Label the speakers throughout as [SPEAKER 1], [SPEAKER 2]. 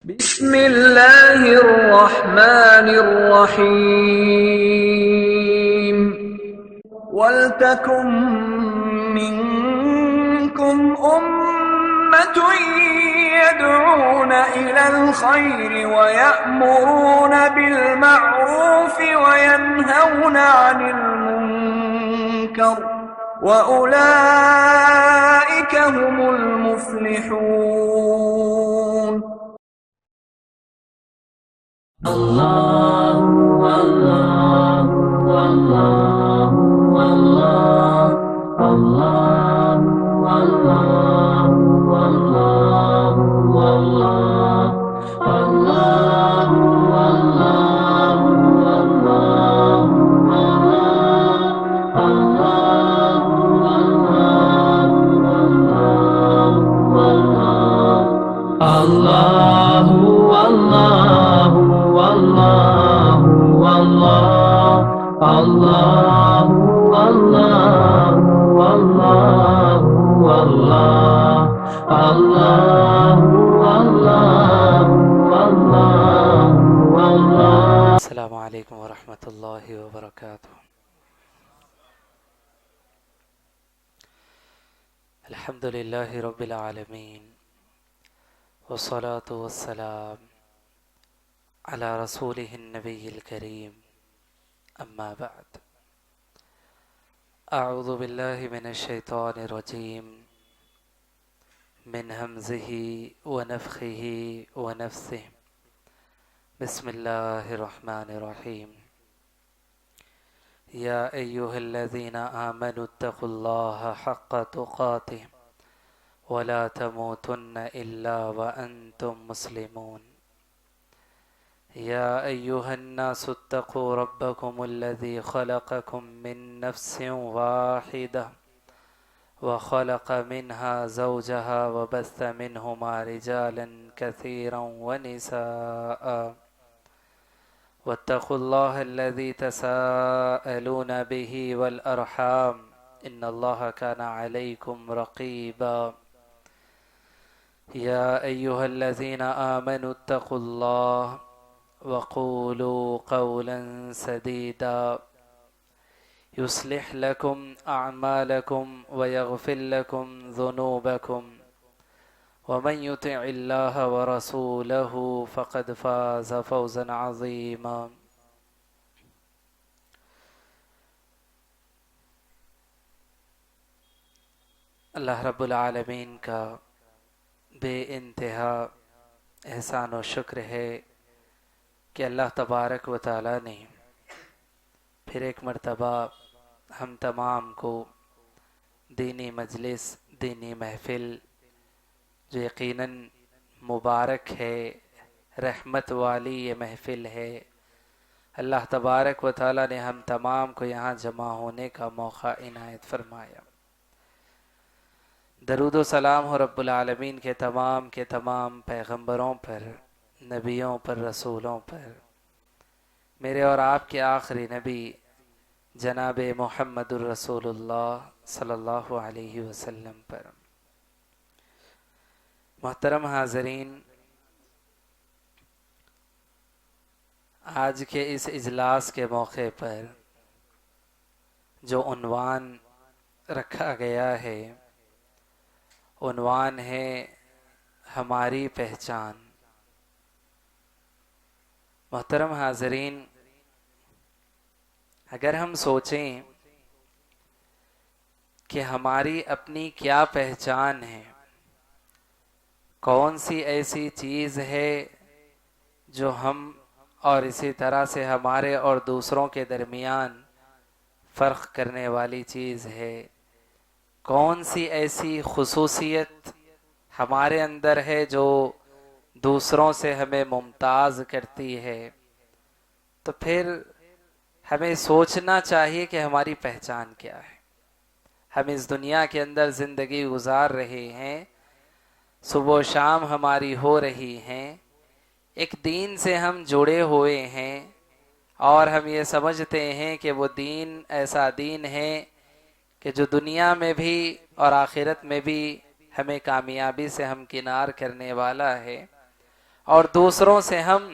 [SPEAKER 1] بسم الله الرحمن الرحيم. ولتكن منكم أمة يدعون إلى الخير ويأمرون بالمعروف وينهون عن المنكر وأولئك هم المفلحون.
[SPEAKER 2] اللہ اللہ اللہ اللہ اللہ اللہ اللہ اللہ اللہ اللہ اللہ
[SPEAKER 3] السلام علیکم ورحمۃ اللہ وبرکاتہ۔ الحمد للہ رب العالمین والصلاة والسلام علی رسولہ النبی الکریم، اما بعد، اعوذ باللہ من الشیطان الرجیم، من ہمزہ ونفخہ ونفثہ، بسم اللہ الرحمن الرحیم۔ یا ایہا الذین آمنوا اتقوا اللہ حق تقاتہ ولا تموتن الا وانتم مسلمون۔ یا ایہا الناس اتقوا ربکم الذی خلقکم من نفس واحدہ وخلق منها زوجها وبث منهما رجالا كثيرا ونساء واتقوا الله الذي تساءلون به والأرحام إن الله كان عليكم رقيبا يا أيها الذين آمنوا اتقوا الله وقولوا قولا سديدا يصلح لكم أعمالكم ويغفر لكم ذنوبكم ومن يطع الله ورسوله فقد فاز فوزا عظيما۔ اللہ رب العالمین کا بے انتہا احسان و شکر ہے کہ اللہ تبارک و تعالی نے پھر ایک مرتبہ ہم تمام کو دینی مجلس، دینی محفل جو یقیناً مبارک ہے، رحمت والی یہ محفل ہے، اللہ تبارک و تعالی نے ہم تمام کو یہاں جمع ہونے کا موقع عنایت فرمایا۔ درود و سلام ہو رب العالمین کے تمام پیغمبروں پر، نبیوں پر، رسولوں پر، میرے اور آپ کے آخری نبی جناب محمد الرسول اللہ صلی اللہ علیہ وسلم پر۔ محترم حاضرین، آج کے اس اجلاس کے موقع پر جو عنوان رکھا گیا ہے، عنوان ہے ہماری پہچان۔ محترم حاضرین، اگر ہم سوچیں کہ ہماری اپنی کیا پہچان ہے، کون سی ایسی چیز ہے جو ہم اور اسی طرح سے ہمارے اور دوسروں کے درمیان فرق کرنے والی چیز ہے، کون سی ایسی خصوصیت ہمارے اندر ہے جو دوسروں سے ہمیں ممتاز کرتی ہے، تو پھر ہمیں سوچنا چاہیے کہ ہماری پہچان کیا ہے۔ ہم اس دنیا کے اندر زندگی گزار رہے ہیں، صبح و شام ہماری ہو رہی ہیں، ایک دین سے ہم جڑے ہوئے ہیں، اور ہم یہ سمجھتے ہیں کہ وہ دین ایسا دین ہے کہ جو دنیا میں بھی اور آخرت میں بھی ہمیں کامیابی سے ہمکنار کرنے والا ہے، اور دوسروں سے ہم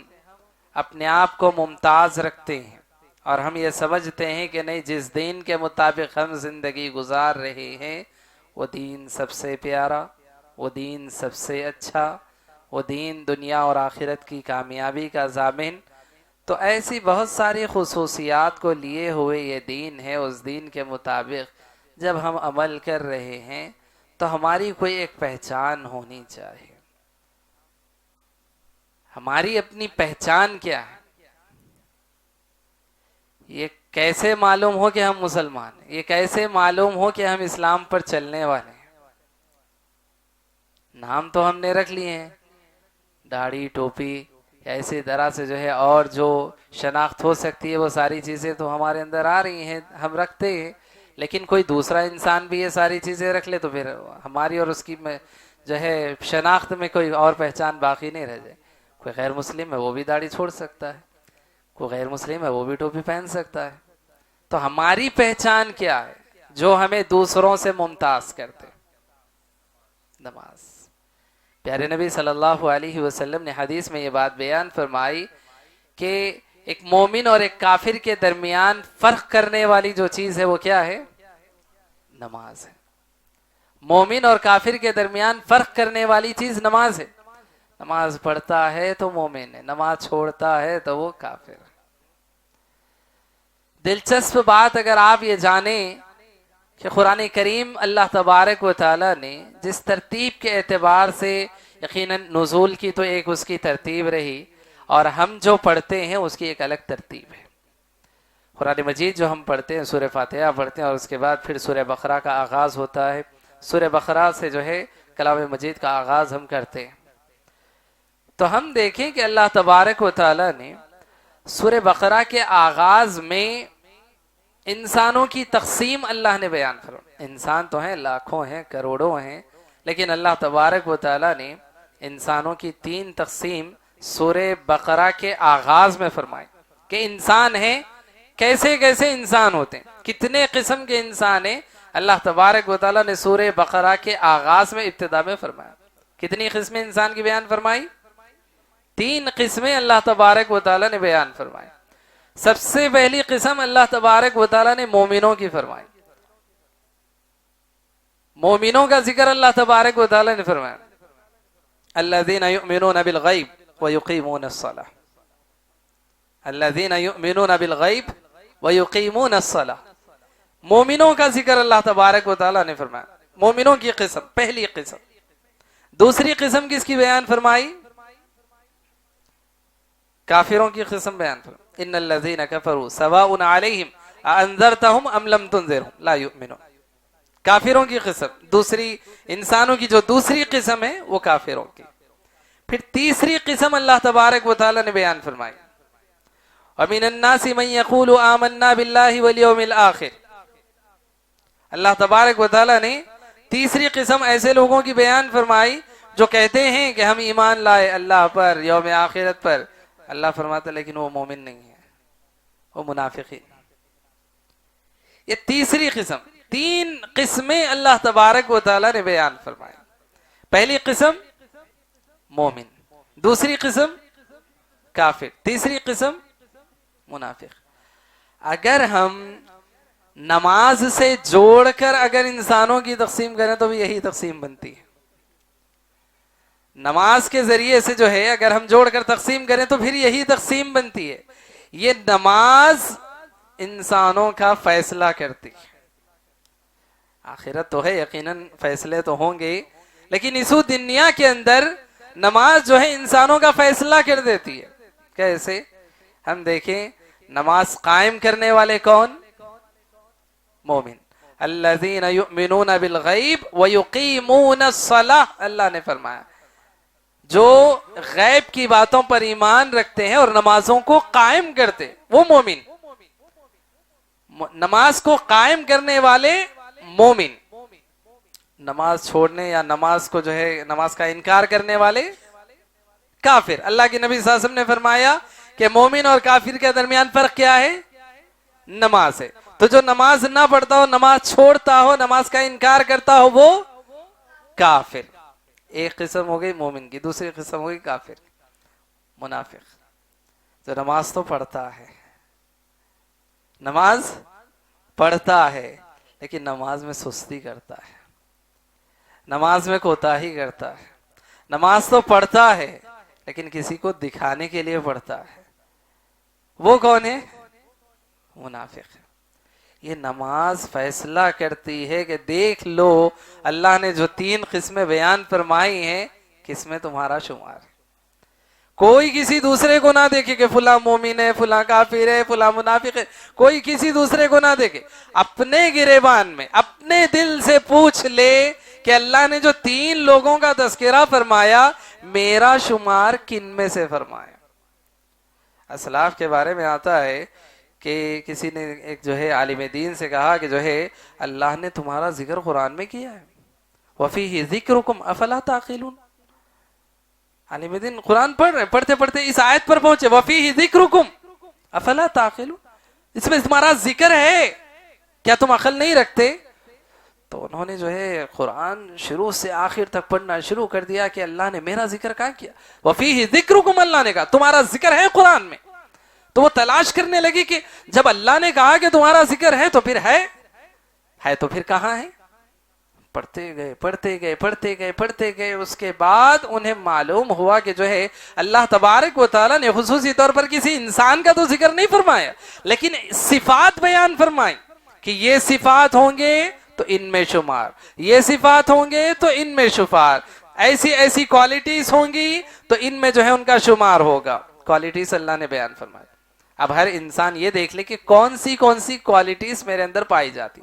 [SPEAKER 3] اپنے آپ کو ممتاز رکھتے ہیں اور ہم یہ سمجھتے ہیں کہ نہیں، جس دین کے مطابق ہم زندگی گزار رہے ہیں وہ دین سب سے پیارا، وہ دین سب سے اچھا، وہ دین دنیا اور آخرت کی کامیابی کا ضامن. تو ایسی بہت ساری خصوصیات کو لیے ہوئے یہ دین ہے. اس دین کے مطابق جب ہم عمل کر رہے ہیں تو ہماری کوئی ایک پہچان ہونی چاہیے. ہماری اپنی پہچان کیا ہے؟ یہ کیسے معلوم ہو کہ ہم مسلمان ہیں؟ یہ کیسے معلوم ہو کہ ہم اسلام پر چلنے والے ہیں؟ نام تو ہم نے رکھ لیے ہیں، داڑھی، ٹوپی، ایسی طرح سے جو ہے، اور جو شناخت ہو سکتی ہے وہ ساری چیزیں تو ہمارے اندر آ رہی ہیں، ہم رکھتے ہیں. لیکن کوئی دوسرا انسان بھی یہ ساری چیزیں رکھ لے تو پھر ہماری اور اس کی جو ہے شناخت میں کوئی اور پہچان باقی نہیں رہ جائے. کوئی غیر مسلم ہے وہ بھی داڑھی چھوڑ سکتا ہے، کوئی غیر مسلم ہے وہ بھی ٹوپی پہن سکتا ہے. تو ہماری پہچان کیا ہے جو ہمیں دوسروں سے ممتاز کرتے؟ نماز. پیارے نبی صلی اللہ علیہ وسلم نے حدیث میں یہ بات بیان فرمائی کہ ایک مومن اور ایک کافر کے درمیان فرق کرنے والی جو چیز ہے وہ کیا ہے؟ نماز ہے. مومن اور کافر کے درمیان فرق کرنے والی چیز نماز ہے. نماز پڑھتا ہے تو مومن ہے، نماز چھوڑتا ہے تو وہ کافر ہے. دلچسپ بات اگر آپ یہ جانیں کہ قرآن کریم اللہ تبارک و تعالی نے جس ترتیب کے اعتبار سے، یقیناً نزول کی تو ایک اس کی ترتیب رہی اور ہم جو پڑھتے ہیں اس کی ایک الگ ترتیب ہے. قرآن مجید جو ہم پڑھتے ہیں، سورہ فاتحہ پڑھتے ہیں اور اس کے بعد پھر سورہ بقرہ کا آغاز ہوتا ہے. سورہ بقرہ سے جو ہے کلام مجید کا آغاز ہم کرتے ہیں. تو ہم دیکھیں کہ اللہ تبارک و تعالی نے سورہ بقرہ کے آغاز میں انسانوں کی تقسیم اللہ نے بیان فرمائی. انسان تو ہیں، لاکھوں ہیں، کروڑوں ہیں، لیکن اللہ تبارک و تعالی نے انسانوں کی 3 تقسیم سورہ بقرہ کے آغاز میں فرمائی کہ انسان ہیں، کیسے کیسے انسان ہوتے ہیں، کتنے قسم کے انسان ہیں. اللہ تبارک و تعالی نے سورہ بقرہ کے آغاز میں ابتدا میں فرمایا. کتنی قسمیں انسان کی بیان فرمائی؟ 3 قسمیں اللہ تبارک و تعالی نے بیان فرمائی. سب سے پہلی قسم اللہ تبارک و تعالی نے مومنوں کی فرمائی. مومنوں کا ذکر اللہ تبارک و تعالی نے فرمایا، الذین یؤمنون بالغیب ویقیمون الصلاۃ. الذین یؤمنون بالغیب ویقیمون الصلاۃ. مومنوں کا ذکر اللہ تبارک و تعالی نے فرمایا. مومنوں کی قسم پہلی قسم. دوسری قسم کس کی بیان فرمائی؟ کافروں کی قسم بیان فرمائی. ان الذین کفروا سواء علیہم اانذرتہم ام لم تنذرہم لا یؤمنون. کافروں کی قسم. دوسری انسانوں کی جو دوسری قسم ہے وہ کافروں کی. پھر تیسری قسم اللہ تبارک و تعالی نے بیان فرمائی، ومن الناس من یقول آمنا باللہ والیوم الآخر. اللہ تبارک و تعالی نے تیسری قسم ایسے لوگوں کی بیان فرمائی جو کہتے ہیں کہ ہم ایمان لائے اللہ پر، یوم آخرت پر. اللہ فرماتا لیکن وہ مومن نہیں ہے، وہ منافقین. یہ تیسری قسم. 3 قسمیں اللہ تبارک و تعالی نے بیان فرمائی. پہلی قسم مومن، دوسری قسم کافر، تیسری قسم منافق. اگر ہم نماز سے جوڑ کر اگر انسانوں کی تقسیم کریں تو بھی یہی تقسیم بنتی ہے. نماز کے ذریعے سے جو ہے اگر ہم جوڑ کر تقسیم کریں تو پھر یہی تقسیم بنتی ہے. یہ نماز انسانوں کا فیصلہ کرتی ہے. آخرت تو ہے، یقیناً فیصلے تو ہوں گے، لیکن اس دنیا کے اندر نماز جو ہے انسانوں کا فیصلہ کر دیتی ہے. کیسے؟ ہم دیکھیں نماز قائم کرنے والے کون؟ مومن. الذین یؤمنون بالغیب ویقیمون الصلاۃ. اللہ نے فرمایا جو غیب کی باتوں پر ایمان رکھتے ہیں اور نمازوں کو قائم کرتے وہ مومن. نماز کو قائم کرنے والے مومن. نماز چھوڑنے یا نماز کو جو ہے نماز کا انکار کرنے والے کافر. اللہ کے نبی صلی اللہ علیہ وسلم نے فرمایا کہ مومن اور کافر کے درمیان فرق کیا ہے؟ نماز ہے. تو جو نماز نہ پڑھتا ہو، نماز چھوڑتا ہو، نماز کا انکار کرتا ہو وہ کافر. ایک قسم ہو گئی مومن کی، دوسری قسم ہو گئی کافر. منافق جو نماز تو پڑھتا ہے، نماز پڑھتا ہے لیکن نماز میں سستی کرتا ہے، نماز میں کوتاہی کرتا ہے، نماز تو پڑھتا ہے لیکن کسی کو دکھانے کے لیے پڑھتا ہے، وہ کون ہے؟ منافق ہے۔ یہ نماز فیصلہ کرتی ہے کہ دیکھ لو اللہ نے جو 3 قسمیں بیان فرمائی ہیں کس میں تمہارا شمار ہے۔ کوئی کسی دوسرے کو نہ دیکھے کہ فلاں مومن ہے، فلاں کافر ہے، فلاں منافق ہے، کوئی کسی دوسرے کو نہ دیکھے، اپنے گریبان میں اپنے دل سے پوچھ لے کہ اللہ نے جو 3 لوگوں کا تذکرہ فرمایا میرا شمار کن میں سے فرمایا۔ اسلاف کے بارے میں آتا ہے کہ کسی نے ایک جو ہے عالم دین سے کہا کہ جو ہے اللہ نے تمہارا ذکر قرآن میں کیا ہے، وَفِيهِ ذِكْرُكُمْ أَفَلَا تَعْقِلُونَ۔ عالم دین قرآن پڑھ رہے، پڑھتے پڑھتے اس آیت پر پہنچے وَفِيهِ ذِكْرُكُمْ أَفَلَا تَعْقِلُونَ، اس میں تمہارا ذکر ہے، کیا تم عقل نہیں رکھتے؟ تو انہوں نے جو ہے قرآن شروع سے آخر تک پڑھنا شروع کر دیا کہ اللہ نے میرا ذکر کہاں کیا، وَفِيهِ ذِكْرُكُمْ، اللہ نے کہا تمہارا ذکر ہے قرآن میں۔ تو وہ تلاش کرنے لگی کہ جب اللہ نے کہا کہ تمہارا ذکر ہے تو پھر ہے تو پھر کہاں ہے؟ پڑھتے گئے پڑھتے گئے پڑھتے گئے پڑھتے گئے، اس کے بعد انہیں معلوم ہوا کہ جو ہے اللہ تبارک و تعالیٰ نے خصوصی طور پر کسی انسان کا تو ذکر نہیں فرمایا لیکن صفات بیان فرمائی کہ یہ صفات ہوں گے تو ان میں شمار، یہ صفات ہوں گے تو ان میں شمار، ایسی ایسی کوالٹیز ہوں گی تو ان میں جو ہے ان کا شمار ہوگا۔ کوالٹیز اللہ نے بیان فرمائی۔ اب ہر انسان یہ دیکھ لے کہ کون سی کوالٹیز میرے اندر پائی جاتی،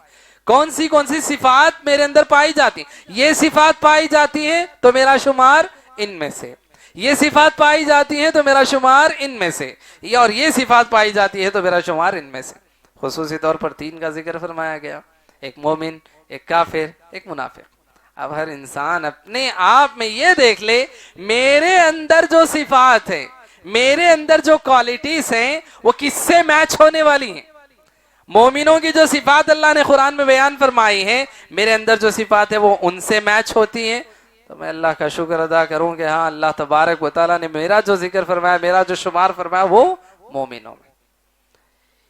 [SPEAKER 3] کون سی صفات میرے اندر پائی جاتی، یہ صفات پائی جاتی ہیں تو میرا شمار ان میں سے، یہ صفات پائی جاتی ہیں تو میرا شمار ان میں سے، اور یہ صفات پائی جاتی ہے تو میرا شمار ان میں سے۔ خصوصی طور پر 3 کا ذکر فرمایا گیا، ایک مومن، ایک کافر، ایک منافق۔ اب ہر انسان اپنے آپ میں یہ دیکھ لے میرے اندر جو صفات ہیں، میرے اندر جو کوالٹیز ہیں وہ کس سے میچ ہونے والی ہیں۔ مومنوں کی جو صفات اللہ نے قرآن میں بیان فرمائی ہیں میرے اندر جو صفات ہیں وہ ان سے میچ ہوتی ہیں، تو میں اللہ کا شکر ادا کروں کہ ہاں اللہ تبارک و تعالیٰ نے میرا جو ذکر فرمایا، میرا جو شمار فرمایا وہ مومنوں میں۔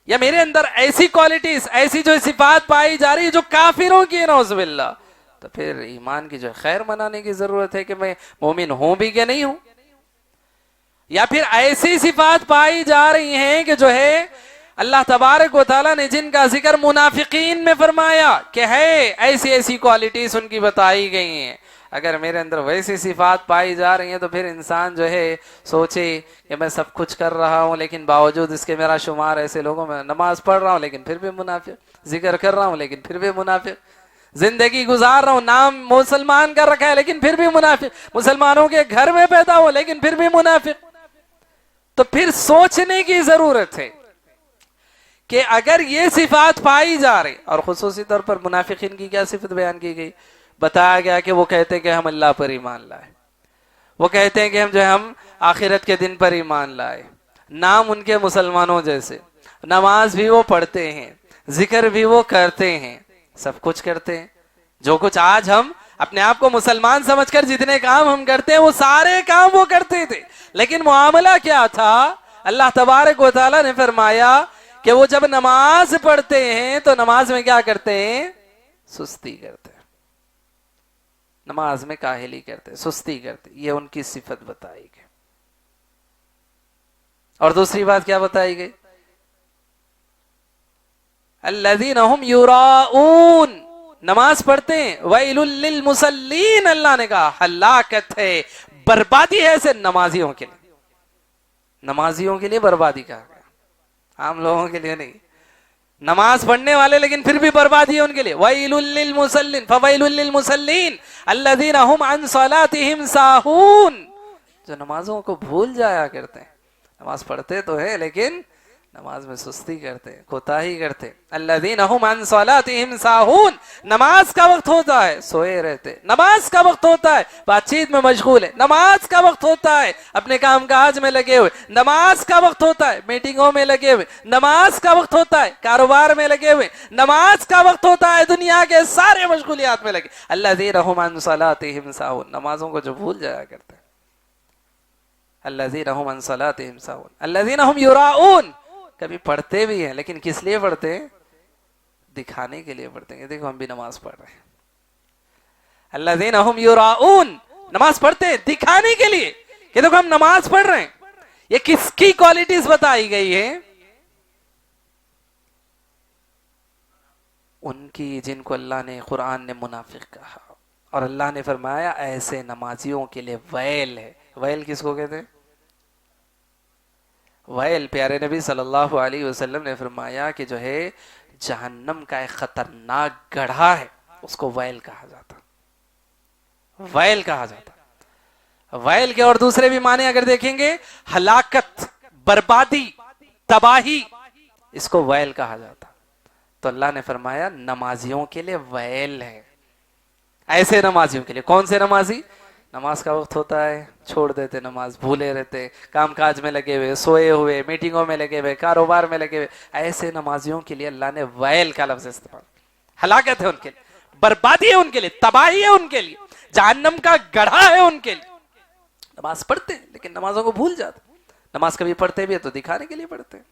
[SPEAKER 3] یا میرے اندر ایسی کوالٹیز، ایسی جو صفات پائی جا رہی ہے جو کافروں کی ہے نعوذ باللہ، تو پھر ایمان کی جو خیر منانے کی ضرورت ہے کہ میں مومن ہوں بھی کہ نہیں ہوں۔ یا پھر ایسی صفات پائی جا رہی ہیں کہ جو ہے اللہ تبارک و تعالیٰ نے جن کا ذکر منافقین میں فرمایا کہ ہے ایسی ایسی کوالٹیز ان کی بتائی گئی ہیں، اگر میرے اندر ویسی صفات پائی جا رہی ہیں تو پھر انسان جو ہے سوچے کہ میں سب کچھ کر رہا ہوں لیکن باوجود اس کے میرا شمار ایسے لوگوں میں، نماز پڑھ رہا ہوں لیکن پھر بھی منافق، ذکر کر رہا ہوں لیکن پھر بھی منافق، زندگی گزار رہا ہوں، نام مسلمان کر رکھا ہے لیکن پھر بھی منافق، مسلمانوں کے گھر میں پیدا ہوں لیکن پھر بھی منافق۔ تو پھر سوچنے کی ضرورت ہے کہ اگر یہ صفات پائی جا رہی، اور خصوصی طور پر منافقین کی کیا صفت بیان کی گئی، بتایا گیا کہ وہ کہتے ہیں کہ ہم اللہ پر ایمان لائے، وہ کہتے ہیں کہ ہم آخرت کے دن پر ایمان لائے، نام ان کے مسلمانوں جیسے، نماز بھی وہ پڑھتے ہیں، ذکر بھی وہ کرتے ہیں، سب کچھ کرتے ہیں، جو کچھ آج ہم اپنے آپ کو مسلمان سمجھ کر جتنے کام ہم کرتے ہیں وہ سارے کام وہ کرتے تھے، لیکن معاملہ کیا تھا؟ اللہ تبارک و تعالیٰ نے فرمایا کہ وہ جب نماز پڑھتے ہیں تو نماز میں کیا کرتے ہیں؟ سستی کرتے ہیں، نماز میں کاہلی کرتے، سستی کرتے، یہ ان کی صفت بتائی گئی۔ اور دوسری بات کیا بتائی گئی؟ الذین هم یراؤون، نماز پڑھتے ہیں، ویل للمصلین، اللہ نے کہا ہلاکت ہے، بربادی ہے ایسے نمازیوں کے لیے، نمازیوں کے لیے بربادی کہا گیا، عام لوگوں کے لیے نہیں، نماز پڑھنے والے لیکن پھر بھی بربادی ہے ان کے لیے۔ ویل للمصلین فویل للمصلین الذین هم عن صلاتهم ساہون، جو نمازوں کو بھول جایا کرتے ہیں، نماز پڑھتے تو ہے لیکن نماز میں سستی کرتے، کوتاہی کرتے۔ الذین هم عن صلاتهم ساہون، نماز کا وقت ہوتا ہے سوئے رہتے، نماز کا وقت ہوتا ہے بات چیت میں مشغول ہے، نماز کا وقت ہوتا ہے اپنے کام کاج میں لگے ہوئے، نماز کا وقت ہوتا ہے میٹنگوں میں لگے ہوئے، نماز کا وقت ہوتا ہے کاروبار میں لگے ہوئے، نماز کا وقت ہوتا ہے دنیا کے سارے مشغولیات میں لگے۔ الذین هم عن صلاتهم ساہون، نمازوں کو جو بھول جایا کرتے ہیں۔ الذین هم عن صلاتهم ساہون الذین هم یراؤون. کبھی پڑھتے بھی ہیں لیکن کس لیے پڑھتے ہیں؟ دکھانے کے لیے پڑھتے ہیں. دیکھو ہم بھی نماز پڑھ رہے ہیں. الذین هم یراؤون, نماز پڑھتے ہیں دکھانے کے لیے کہ دیکھو ہم نماز پڑھ رہے ہیں. یہ کس کی کوالٹیز بتائی گئی ہے؟ ان کی جن کو اللہ نے قرآن نے منافق کہا, اور اللہ نے فرمایا ایسے نمازیوں کے لیے ویل ہے. ویل کس کو کہتے ہیں؟ ویل پیارے نبی صلی اللہ علیہ وسلم نے فرمایا کہ جو ہے جہنم کا ایک خطرناک گڑھا ہے, اس کو ویل کہا جاتا. ویل کہا جاتا. ویل کے اور دوسرے بھی معنی اگر دیکھیں گے, ہلاکت, بربادی, تباہی, اس کو ویل کہا جاتا. تو اللہ نے فرمایا نمازیوں کے لیے ویل ہے. ایسے نمازیوں کے لیے. کون سے نمازی؟ نماز کا وقت ہوتا ہے چھوڑ دیتے نماز, بھولے رہتے, کام کاج میں لگے ہوئے, سوئے ہوئے, میٹنگوں میں لگے ہوئے, کاروبار میں لگے ہوئے. ایسے نمازیوں کے لیے اللہ نے ویل کا لفظ استعمال. ہلاکت ہے ان کے لیے, بربادی ہے ان کے لیے, تباہی ہے ان کے لیے, جہنم کا گڑھا ہے ان کے لیے. نماز پڑھتے ہیں لیکن نمازوں کو بھول جاتے. نماز کبھی پڑھتے بھی ہے تو دکھانے کے لیے پڑھتے ہیں.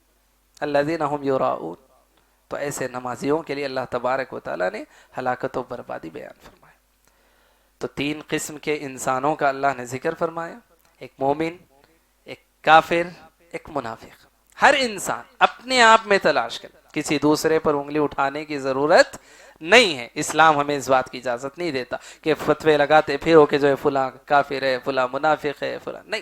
[SPEAKER 3] الذین هم یراؤون. تو ایسے نمازیوں کے لیے اللہ تبارک و تعالیٰ نے ہلاکت و بربادی بیان فرمایا. تو تین قسم کے انسانوں کا اللہ نے ذکر فرمایا, ایک مومن, ایک کافر, ایک منافق. ہر انسان اپنے آپ میں تلاش کرے, کسی دوسرے پر انگلی اٹھانے کی ضرورت نہیں ہے. اسلام ہمیں اس بات کی اجازت نہیں دیتا کہ فتوے لگاتے پھرو کہ جو ہے فلاں کافر ہے, فلاں منافق ہے, فلاں نہیں.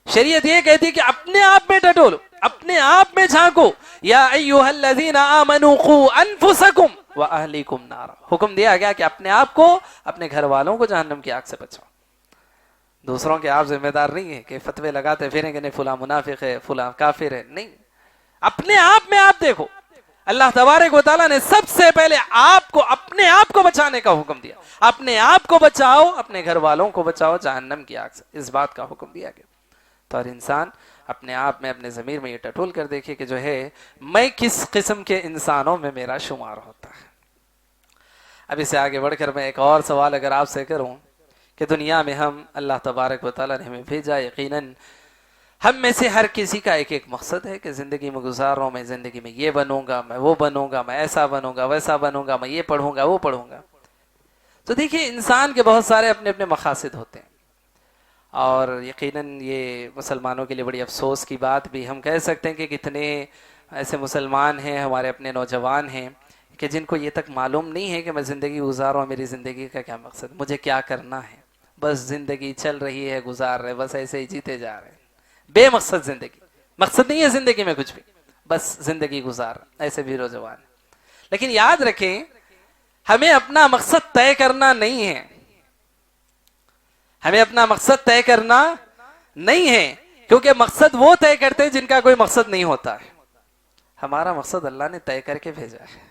[SPEAKER 3] شریعت یہ کہتی ہے کہ اپنے آپ میں ڈٹولو, اپنے آپ میں جھانکو. یا ایھا الذین آمنوا قوا انفسکم واہلیکم نارا. حکم دیا گیا کہ اپنے آپ کو, اپنے گھر والوں کو جہنم کی آگ سے بچاؤ. دوسروں کے آپ ذمہ دار نہیں ہے کہ فتوے لگاتے پھریں کہ نہیں فلاں منافق ہے, فلاں کافر ہے. نہیں, اپنے آپ میں آپ دیکھو. اللہ تبارک و تعالیٰ نے سب سے پہلے آپ کو, اپنے آپ کو بچانے کا حکم دیا. اپنے آپ کو بچاؤ, اپنے گھر والوں کو بچاؤ جہنم کی آگ سے. اس بات کا حکم دیا گیا. تو ہر انسان اپنے آپ میں, اپنے ضمیر میں یہ ٹٹول کر دیکھے کہ جو ہے میں کس قسم کے انسانوں میں میرا شمار ہوتا ہے. اب اس سے آگے بڑھ کر میں ایک اور سوال اگر آپ سے کروں کہ دنیا میں ہم, اللہ تبارک و تعالیٰ نے ہمیں بھیجا, یقیناً ہم میں سے ہر کسی کا ایک ایک مقصد ہے کہ زندگی میں گزار رہا ہوں, میں زندگی میں یہ بنوں گا, میں وہ بنوں گا, میں ایسا بنوں گا, ویسا بنوں گا, میں یہ پڑھوں گا, وہ پڑھوں گا. تو دیکھیے انسان کے بہت سارے اپنے اپنے مقاصد ہوتے ہیں, اور یقیناً یہ مسلمانوں کے لیے بڑی افسوس کی بات بھی ہم کہہ سکتے ہیں کہ کتنے ایسے مسلمان ہیں ہمارے اپنے نوجوان ہیں کہ جن کو یہ تک معلوم نہیں ہے کہ میں زندگی گزار رہا ہوں, میری زندگی کا کیا مقصد, مجھے کیا کرنا ہے. بس زندگی چل رہی ہے, گزار رہے, بس ایسے ہی جیتے جا رہے ہیں, بے مقصد زندگی. مقصد نہیں ہے زندگی میں کچھ بھی, بس زندگی گزار, ایسے بھی نوجوان. لیکن یاد رکھیں ہمیں اپنا مقصد طے کرنا نہیں ہے, ہمیں اپنا مقصد طے کرنا نہیں ہے, کیونکہ مقصد وہ طے کرتے ہیں جن کا کوئی مقصد نہیں ہوتا ہے. ہمارا مقصد اللہ نے طے کر کے بھیجا ہے.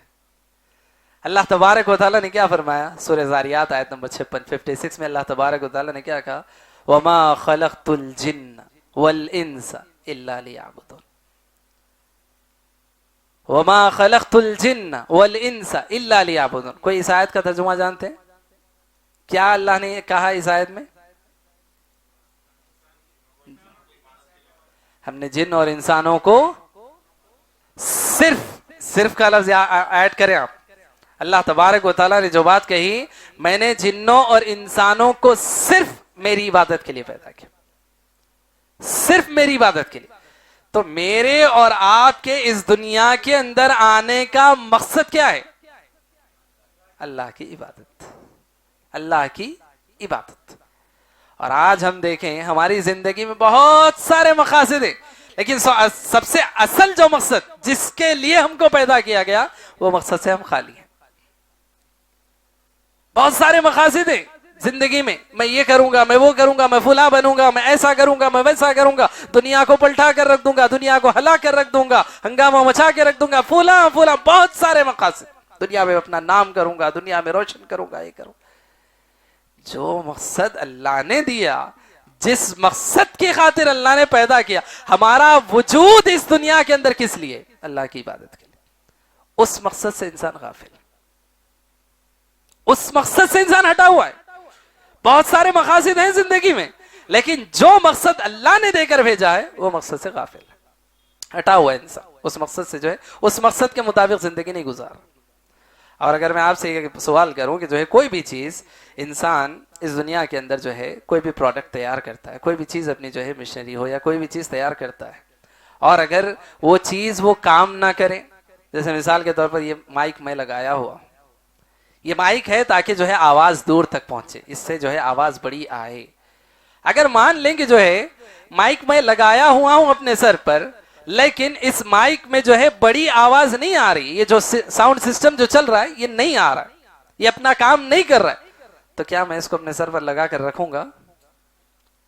[SPEAKER 3] اللہ تبارک و تعالیٰ نے کیا فرمایا سورہ ذاریات آیت نمبر 56 میں اللہ تبارک و تعالیٰ نے کیا کہا, وَمَا خَلَقْتُ الْجِنَّ وَالْإِنسَ إِلَّا لِيَعْبُدُونَ. وَمَا خَلَقْتُ الْجِنَّ وَالْإِنسَ إِلَّا لِيَعْبُدُونَ. کوئی اس آیت کا ترجمہ جانتے ہیں؟ کیا اللہ نے کہا اس آیت میں؟ ہم نے جن اور انسانوں کو صرف کا لفظ ایڈ کریں آپ. اللہ تبارک و تعالیٰ نے جو بات کہی, میں نے جنوں اور انسانوں کو صرف میری عبادت کے لیے پیدا کیا, صرف میری عبادت کے لیے. تو میرے اور آپ کے اس دنیا کے اندر آنے کا مقصد کیا ہے؟ اللہ کی عبادت, اللہ کی عبادت. اور آج ہم دیکھیں ہماری زندگی میں بہت سارے مقاصد ہیں, لیکن سب سے اصل جو مقصد جس کے لیے ہم کو پیدا کیا گیا وہ مقصد سے ہم خالی ہیں. بہت سارے مقاصد ہیں زندگی میں, میں یہ کروں گا, میں وہ کروں گا, میں فلاں بنوں گا, میں ایسا کروں گا, میں ویسا کروں گا, دنیا کو پلٹا کر رکھ دوں گا, دنیا کو ہلا کر رکھ دوں گا, ہنگامہ مچا کے رکھ دوں گا, فلاں بہت سارے مقاصد. دنیا میں اپنا نام کروں گا, دنیا میں روشن کروں گا, یہ کروں گا. جو مقصد اللہ نے دیا, جس مقصد کی خاطر اللہ نے پیدا کیا, ہمارا وجود اس دنیا کے اندر کس لیے؟ اللہ کی عبادت کے لیے. اس مقصد سے انسان غافل, اس مقصد سے انسان ہٹا ہوا ہے. بہت سارے مقاصد ہیں زندگی میں, لیکن جو مقصد اللہ نے دے کر بھیجا ہے وہ مقصد سے غافل ہے، ہٹا ہوا ہے انسان اس مقصد سے، جو ہے اس مقصد کے مطابق زندگی نہیں گزار۔ اور اگر میں آپ سے ایک سوال کروں کہ جو ہے کوئی بھی چیز انسان اس دنیا کے اندر جو ہے کوئی بھی پروڈکٹ تیار کرتا ہے، کوئی بھی چیز اپنی جو ہے مشنری ہو یا کوئی بھی چیز تیار کرتا ہے، اور اگر وہ چیز وہ کام نہ کرے، جیسے مثال کے طور پر یہ مائک میں لگایا ہوا، یہ مائک ہے تاکہ جو ہے آواز دور تک پہنچے، اس سے جو ہے آواز بڑی آئے۔ اگر مان لیں کہ جو ہے مائک میں لگایا ہوا ہوں اپنے سر پر، لیکن اس مائک میں جو ہے بڑی آواز نہیں آ رہی، یہ جو ساؤنڈ سسٹم جو چل رہا ہے یہ نہیں آ رہا ہے، یہ اپنا کام نہیں کر رہا ہے، تو کیا میں اس کو اپنے سر پر لگا کر رکھوں گا؟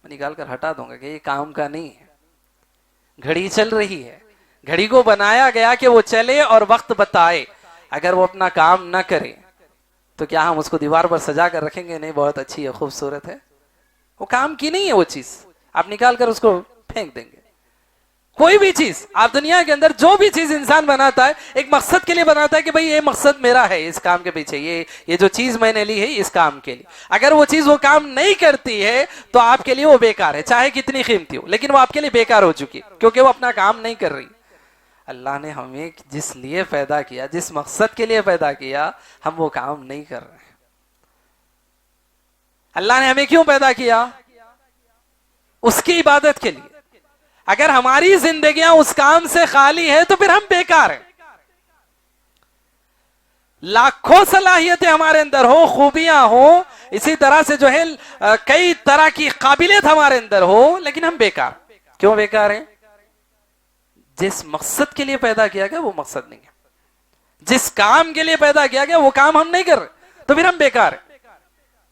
[SPEAKER 3] میں نکال کر ہٹا دوں گا کہ یہ کام کا نہیں ہے۔ گھڑی چل رہی ہے، گھڑی کو بنایا گیا کہ وہ چلے اور وقت بتائے، اگر وہ اپنا کام نہ کرے تو کیا ہم اس کو دیوار پر سجا کر رکھیں گے؟ نہیں، بہت اچھی ہے، خوبصورت ہے، وہ کام کی نہیں ہے، وہ چیز آپ نکال کر اس کو پھینک دیں گے۔ کوئی بھی چیز آپ دنیا کے اندر، جو بھی چیز انسان بناتا ہے ایک مقصد کے لیے بناتا ہے کہ بھئی یہ مقصد میرا ہے اس کام کے پیچھے، یہ جو چیز میں نے لی ہے اس کام کے لیے۔ اگر وہ چیز وہ کام نہیں کرتی ہے تو آپ کے لیے وہ بیکار ہے، چاہے کتنی قیمتی ہو، لیکن وہ آپ کے لیے بیکار ہو چکی ہے کیونکہ وہ اپنا کام نہیں کر رہی۔ اللہ نے ہمیں جس لیے پیدا کیا، جس مقصد کے لیے پیدا کیا، ہم وہ کام نہیں کر رہے ہیں۔ اللہ نے ہمیں کیوں پیدا کیا؟ اس کی عبادت کے لیے۔ اگر ہماری زندگیاں اس کام سے خالی ہے تو پھر ہم بیکار ہیں۔ لاکھوں صلاحیتیں ہمارے اندر ہو، خوبیاں ہو، اسی طرح سے جو ہے کئی طرح کی قابلیت ہمارے اندر ہو، لیکن ہم بیکار۔ کیوں بیکار ہیں؟ جس مقصد کے لیے پیدا کیا گیا وہ مقصد نہیں ہے، جس کام کے لیے پیدا کیا گیا وہ کام ہم نہیں کر رہے، تو پھر ہم بیکار ہیں۔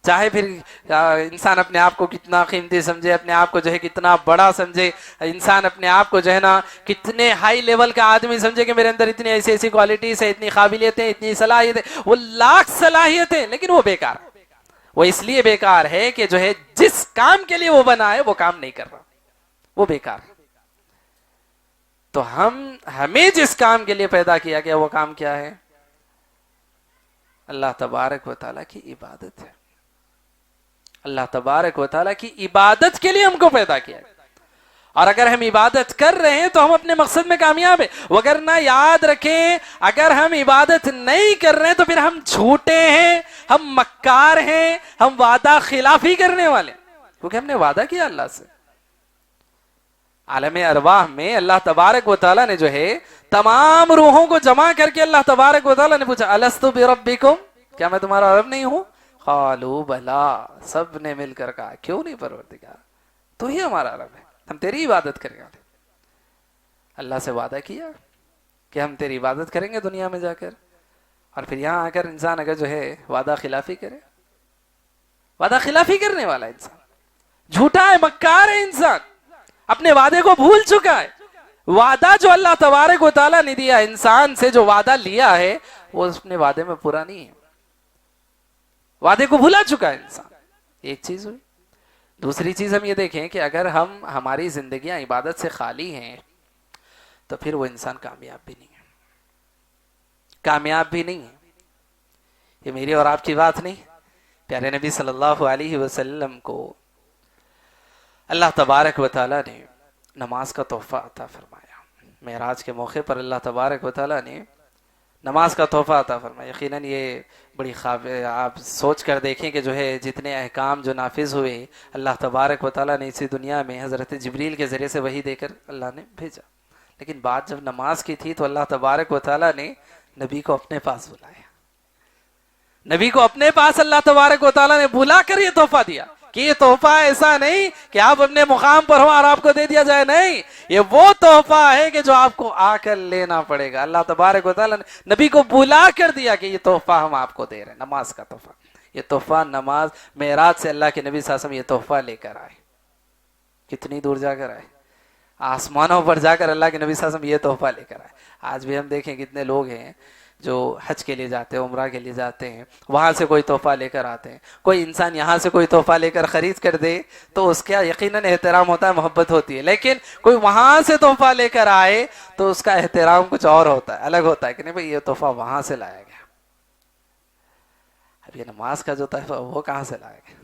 [SPEAKER 3] چاہے پھر انسان اپنے آپ کو کتنا قیمتی سمجھے، اپنے آپ کو جو ہے کتنا بڑا سمجھے، انسان اپنے آپ کو جو ہے نا کتنے ہائی لیول کا آدمی سمجھے کہ میرے اندر اتنی ایسی ایسی کوالٹیز ہیں، اتنی قابلیتیں، اتنی صلاحیتیں، وہ لاکھ صلاحیتیں، لیکن وہ بیکار، وہ اس لیے بیکار ہے کہ جو ہے جس کام کے لیے وہ بنا ہے وہ کام نہیں کر رہا، وہ بیکار۔ تو ہمیں جس کام کے لیے پیدا کیا گیا وہ کام کیا ہے؟ اللہ تبارک و تعالیٰ کی عبادت ہے۔ اللہ تبارک و تعالیٰ کی عبادت کے لیے ہم کو پیدا کیا ہے، اور اگر ہم عبادت کر رہے ہیں تو ہم اپنے مقصد میں کامیاب ہیں۔ وگرنہ یاد رکھیں، اگر ہم عبادت نہیں کر رہے ہیں تو پھر ہم جھوٹے ہیں، ہم مکار ہیں، ہم وعدہ خلافی کرنے والے، کیونکہ ہم نے وعدہ کیا اللہ سے۔ عالم ارواح میں اللہ تبارک و تعالیٰ نے جو ہے تمام روحوں کو جمع کر کے اللہ تبارک و تعالیٰ نے پوچھا الستُ بربکم، کیا میں تمہارا رب نہیں ہوں؟ قالوا بلا، سب نے مل کر کہا کیوں نہیں پروردگار، تو ہی ہمارا رب ہے، ہم تیری عبادت کریں گے۔ اللہ سے وعدہ کیا کہ ہم تیری عبادت کریں گے دنیا میں جا کر، اور پھر یہاں آ کر انسان اگر جو ہے وعدہ خلافی کرے، وعدہ خلافی کرنے والا انسان جھوٹا ہے، مکار ہے، انسان اپنے وعدے کو بھول چکا ہے۔ وعدہ جو اللہ تبارک و تعالیٰ نے دیا انسان سے، جو وعدہ لیا ہے وہ اپنے وعدے میں پورا نہیں ہے، وعدے کو بھولا چکا ہے انسان۔ ایک چیز ہوئی۔ دوسری چیز ہم یہ دیکھیں کہ اگر ہماری زندگیاں عبادت سے خالی ہیں تو پھر وہ انسان کامیاب بھی نہیں ہے، کامیاب بھی نہیں ہے۔ یہ میری اور آپ کی بات نہیں، پیارے نبی صلی اللہ علیہ وسلم کو اللہ تبارک و تعالیٰ نے نماز کا تحفہ عطا فرمایا۔ معراج کے موقع پر اللہ تبارک و تعالیٰ نے نماز کا تحفہ عطا فرمایا۔ یقیناً یہ بڑی آپ سوچ کر دیکھیں کہ جو ہے جتنے احکام جو نافذ ہوئے اللہ تبارک و تعالیٰ نے اسی دنیا میں حضرت جبریل کے ذریعے سے وحی دے کر اللہ نے بھیجا، لیکن بات جب نماز کی تھی تو اللہ تبارک و تعالیٰ نے نبی کو اپنے پاس بلایا، نبی کو اپنے پاس اللہ تبارک و تعالیٰ نے بلا کر یہ تحفہ دیا کہ یہ تحفہ ایسا نہیں کہ آپ اپنے مقام پر ہو اور آپ کو دے دیا جائے، نہیں، یہ وہ تحفہ ہے کہ جو آپ کو آ کر لینا پڑے گا۔ اللہ تبارک و تعالیٰ نے نبی کو بلا کر دیا کہ یہ تحفہ ہم آپ کو دے رہے ہیں، نماز کا تحفہ۔ یہ تحفہ نماز، معراج سے اللہ کے نبی صلی اللہ علیہ وسلم یہ تحفہ لے کر آئے، کتنی دور جا کر آئے، آسمانوں پر جا کر اللہ کے نبی صلی اللہ علیہ وسلم یہ تحفہ لے کر آئے۔ آج بھی ہم دیکھیں کتنے لوگ ہیں جو حج کے لیے جاتے ہیں، عمرہ کے لیے جاتے ہیں، وہاں سے کوئی تحفہ لے کر آتے ہیں۔ کوئی انسان یہاں سے کوئی تحفہ لے کر خرید کر دے تو اس کا یقیناً احترام ہوتا ہے، محبت ہوتی ہے، لیکن کوئی وہاں سے تحفہ لے کر آئے تو اس کا احترام کچھ اور ہوتا ہے، الگ ہوتا ہے کہ نہیں بھئی یہ تحفہ وہاں سے لایا گیا۔ اب یہ نماز کا جو تحفہ وہ کہاں سے لایا گیا؟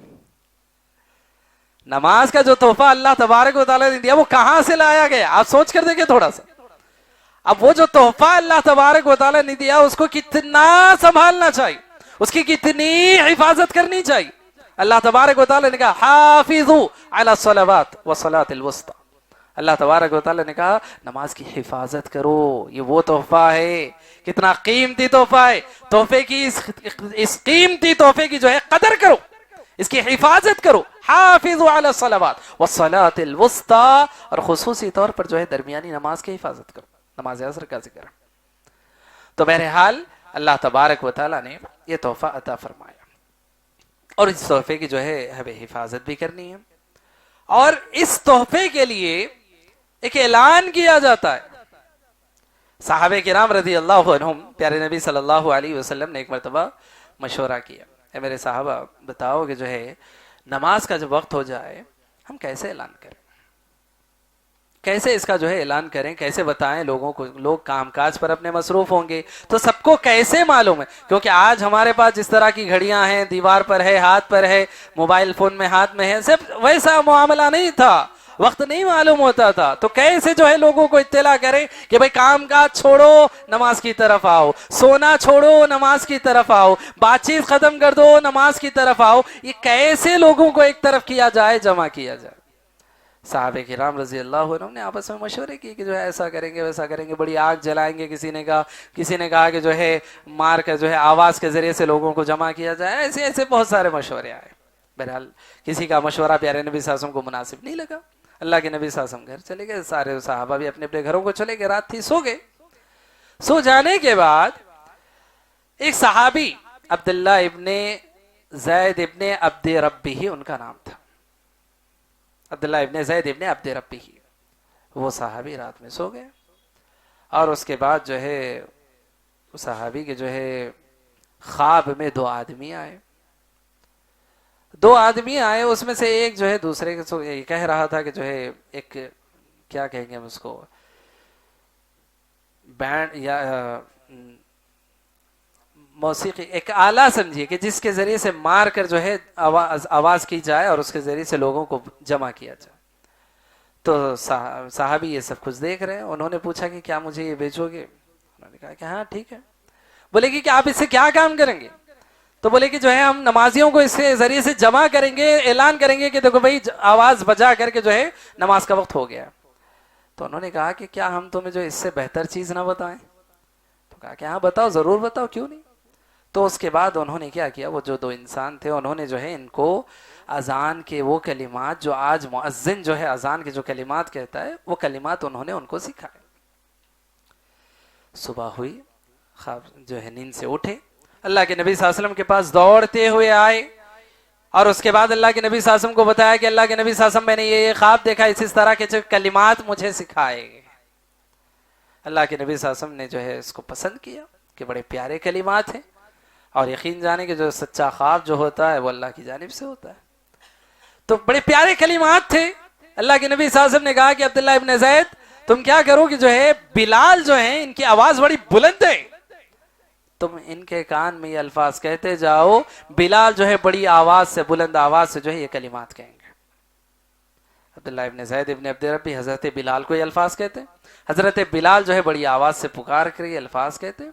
[SPEAKER 3] نماز کا جو تحفہ اللہ تبارک و تعالیٰ نے دیا وہ کہاں سے لایا گیا؟ آپ سوچ کر دیکھیں تھوڑا سا. اب وہ جو تحفہ اللہ تبارک و تعالیٰ نے دیا اس کو کتنا سنبھالنا چاہیے, اس کی کتنی حفاظت کرنی چاہیے. اللہ تبارک و تعالیٰ نے کہا حافظوا علی الصلوات والصلاۃ الوسطی. اللہ تبارک و تعالیٰ نے کہا نماز کی حفاظت کرو, یہ وہ تحفہ ہے, کتنا قیمتی تحفہ ہے. تحفے کی اس قیمتی تحفے کی جو ہے قدر کرو, اس کی حفاظت کرو. حافظوا علی الصلوات والصلاۃ الوسطی, اور خصوصی طور پر جو ہے درمیانی نماز کی حفاظت کرو, نماز عصر کا ذکر. تو بہرحال اللہ تبارک و تعالیٰ نے یہ تحفہ عطا فرمایا, اور اس تحفے کی جو ہے ہمیں حفاظت بھی کرنی ہے. اور اس تحفے کے لیے ایک اعلان کیا جاتا ہے. صحابہ کرام رضی اللہ عنہم, پیارے نبی صلی اللہ علیہ وسلم نے ایک مرتبہ مشورہ کیا, اے میرے صحابہ بتاؤ کہ جو ہے نماز کا جب وقت ہو جائے ہم کیسے اعلان کریں, کیسے اس کا جو ہے اعلان کریں, کیسے بتائیں لوگوں کو. لوگ کام کاج پر اپنے مصروف ہوں گے تو سب کو کیسے معلوم ہے؟ کیونکہ آج ہمارے پاس جس طرح کی گھڑیاں ہیں, دیوار پر ہے, ہاتھ پر ہے, موبائل فون میں ہاتھ میں ہے, سب ویسا معاملہ نہیں تھا, وقت نہیں معلوم ہوتا تھا. تو کیسے جو ہے لوگوں کو اطلاع کریں کہ بھائی کام کاج چھوڑو نماز کی طرف آؤ, سونا چھوڑو نماز کی طرف آؤ, بات چیت ختم کر دو نماز کی طرف آؤ. یہ کیسے لوگوں کو ایک طرف کیا جائے, جمع کیا جائے؟ صحابہ کرام رضی اللہ عنہ نے آپس میں مشورے کیے کہ جو ہے ایسا کریں گے ویسا کریں گے, بڑی آگ جلائیں گے. کسی نے کہا کہ جو ہے مار کر جو ہے آواز کے ذریعے سے لوگوں کو جمع کیا جائے. ایسے ایسے بہت سارے مشورے آئے. بہرحال کسی کا مشورہ پیارے نبی صلی اللہ علیہ وسلم کو مناسب نہیں لگا. اللہ کے نبی صلی اللہ علیہ وسلم گھر چلے گئے, سارے صحابہ بھی اپنے اپنے گھروں کو چلے گئے. رات تھی, سو گئے. سو جانے کے بعد ایک صحابی عبداللہ ابن زید ابن عبد ربہ ان کا نام تھا, عبداللہ ابن زید ابن عبد ربہ, وہ صحابی رات میں سو گئے. اور اس کے بعد جو ہے صحابی کے جو ہے خواب میں دو آدمی آئے. اس میں سے ایک جو ہے دوسرے کو یہ کہہ رہا تھا کہ جو ہے ایک کیا کہیں گے ہم اس کو, بینڈ یا موسیقی, ایک آلہ سمجھیے کہ جس کے ذریعے سے مار کر جو ہے آواز کی جائے اور اس کے ذریعے سے لوگوں کو جمع کیا جائے. تو صحابی یہ سب کچھ دیکھ رہے ہیں. انہوں نے پوچھا کہ کیا مجھے یہ بیچو گے؟ انہوں نے کہا کہ ہاں ٹھیک ہے. بولے کہ آپ اس سے کیا کام کریں گے؟ تو بولے کہ جو ہے ہم نمازیوں کو اس کے ذریعے سے جمع کریں گے, اعلان کریں گے کہ دیکھو بھائی آواز بجا کر کے جو ہے نماز کا وقت ہو گیا. تو انہوں نے کہا کہ کیا ہم تمہیں جو اس سے بہتر چیز نہ بتائیں؟ تو کہا کہ ہاں بتاؤ, ضرور بتاؤ, کیوں نہیں. تو اس کے بعد انہوں نے کیا کیا, وہ جو دو انسان تھے انہوں نے جو ہے ان کو اذان کے وہ کلمات جو آج مؤذن جو ہے اذان کے جو کلمات کہتا ہے وہ کلمات انہوں نے ان کو سکھائے. صبح ہوئی, خواب جو ہے نیند سے اٹھے, اللہ کے نبی صلی اللہ علیہ وسلم کے پاس دوڑتے ہوئے آئے, اور اس کے بعد اللہ کے نبی صلی اللہ علیہ وسلم کو بتایا کہ اللہ کے نبی صلی اللہ علیہ وسلم میں نے یہ خواب دیکھا, اس طرح کے جو کلمات مجھے سکھائے. اللہ کے نبی صلی اللہ علیہ وسلم نے جو ہے اس کو پسند کیا کہ بڑے پیارے کلمات ہیں, اور یقین جانے کہ جو سچا خواب جو ہوتا ہے وہ اللہ کی جانب سے ہوتا ہے. تو بڑے پیارے کلمات تھے. اللہ کے نبی صلی اللہ علیہ وسلم نے کہا کہ عبداللہ ابن زید تم کیا کرو کہ جو ہے بلال جو ہیں ان کی آواز بڑی بلند ہے, تم ان کے کان میں یہ الفاظ کہتے جاؤ, بلال جو ہے بڑی آواز سے, بلند آواز سے جو ہے یہ کلمات کہیں گے. عبداللہ ابن زید ابن عبد ربی حضرت بلال کو یہ الفاظ کہتے ہیں. حضرت بلال جو ہے بڑی آواز سے پکار کر یہ الفاظ کہتے ہیں.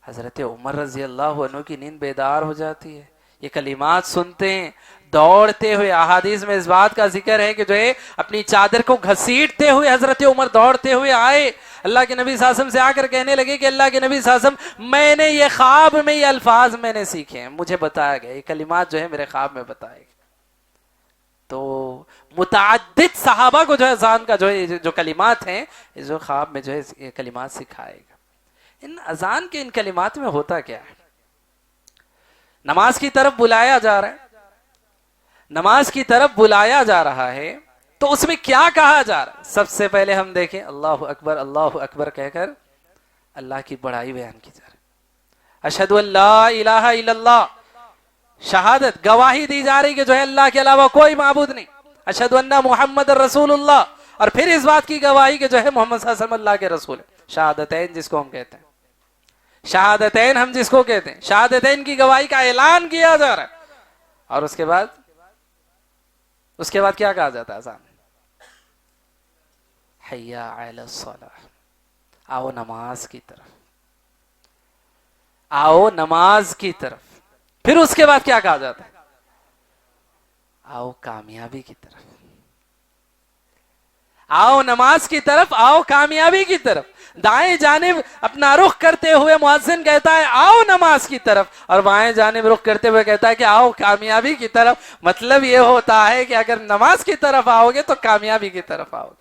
[SPEAKER 3] حضرت عمر رضی اللہ عنہ کی نیند بیدار ہو جاتی ہے, یہ کلمات سنتے ہیں, دوڑتے ہوئے. احادیث میں اس بات کا ذکر ہے کہ جو ہے اپنی چادر کو گھسیٹتے ہوئے حضرت عمر دوڑتے ہوئے آئے, اللہ کے نبی صلی اللہ علیہ وسلم سے آ کر کہنے لگے کہ اللہ کے نبی صلی اللہ علیہ وسلم میں نے یہ خواب میں یہ الفاظ میں نے سیکھے ہیں, مجھے بتایا گیا, یہ کلمات جو ہے میرے خواب میں بتائے گئے. تو متعدد صحابہ کو جو ہے اذان کا جو ہے جو کلمات ہیں جو خواب میں جو ہے یہ کلمات سکھائے گا. ان اذان کے ان کلمات میں ہوتا کیا ہے؟ نماز کی طرف بلایا جا رہا ہے, نماز کی طرف بلایا جا رہا ہے, تو اس میں کیا کہا جا رہا ہے؟ سب سے پہلے ہم دیکھیں اللہ اکبر کہہ کر اللہ کی بڑائی بیان کی جا رہی ہے. اشہد ان لا الہ الا اللہ, شہادت گواہی دی جا رہی کہ جو ہے اللہ کے علاوہ کوئی معبود نہیں. اشہد ان محمد رسول اللہ, اور پھر اس بات کی گواہی کہ جو ہے محمد صلی اللہ علیہ وسلم اللہ کے رسول ہے. شہادتین جس کو ہم کہتے ہیں, شہادتین ہم جس کو کہتے ہیں, شہادتین کی گواہی کا اعلان کیا جا رہا ہے. اور اس کے بعد اس کے بعد کیا کہا جاتا ہے اذان؟ حیا علی الصلاۃ، آؤ نماز کی طرف، آؤ نماز کی طرف۔ پھر اس کے بعد کیا کہا جاتا ہے؟ آؤ کامیابی کی طرف، آؤ نماز کی طرف، آؤ کامیابی کی طرف۔ دائیں جانب اپنا رخ کرتے ہوئے مؤذن کہتا ہے آؤ نماز کی طرف، اور بائیں جانب رخ کرتے ہوئے کہتا ہے کہ آؤ کامیابی کی طرف۔ مطلب یہ ہوتا ہے کہ اگر نماز کی طرف آؤ گے تو کامیابی کی طرف آؤ گے،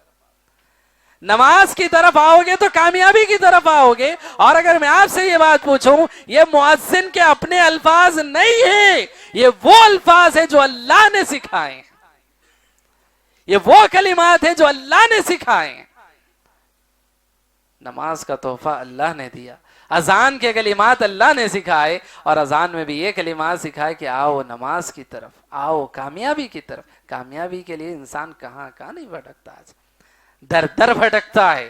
[SPEAKER 3] نماز کی طرف آؤ گے تو کامیابی کی طرف آؤ گے۔ اور اگر میں آپ سے یہ بات پوچھوں، یہ مؤذن کے اپنے الفاظ نہیں ہیں، یہ وہ الفاظ ہیں جو اللہ نے سکھائے ہیں، یہ وہ کلمات ہیں جو اللہ نے سکھائے ہیں۔ نماز کا تحفہ اللہ نے دیا، اذان کے کلمات اللہ نے سکھائے، اور اذان میں بھی یہ کلمات سکھائے کہ آؤ نماز کی طرف، آؤ کامیابی کی طرف۔ کامیابی کے لیے انسان کہاں کہاں نہیں بھٹکتا، آج در در بھٹکتا ہے،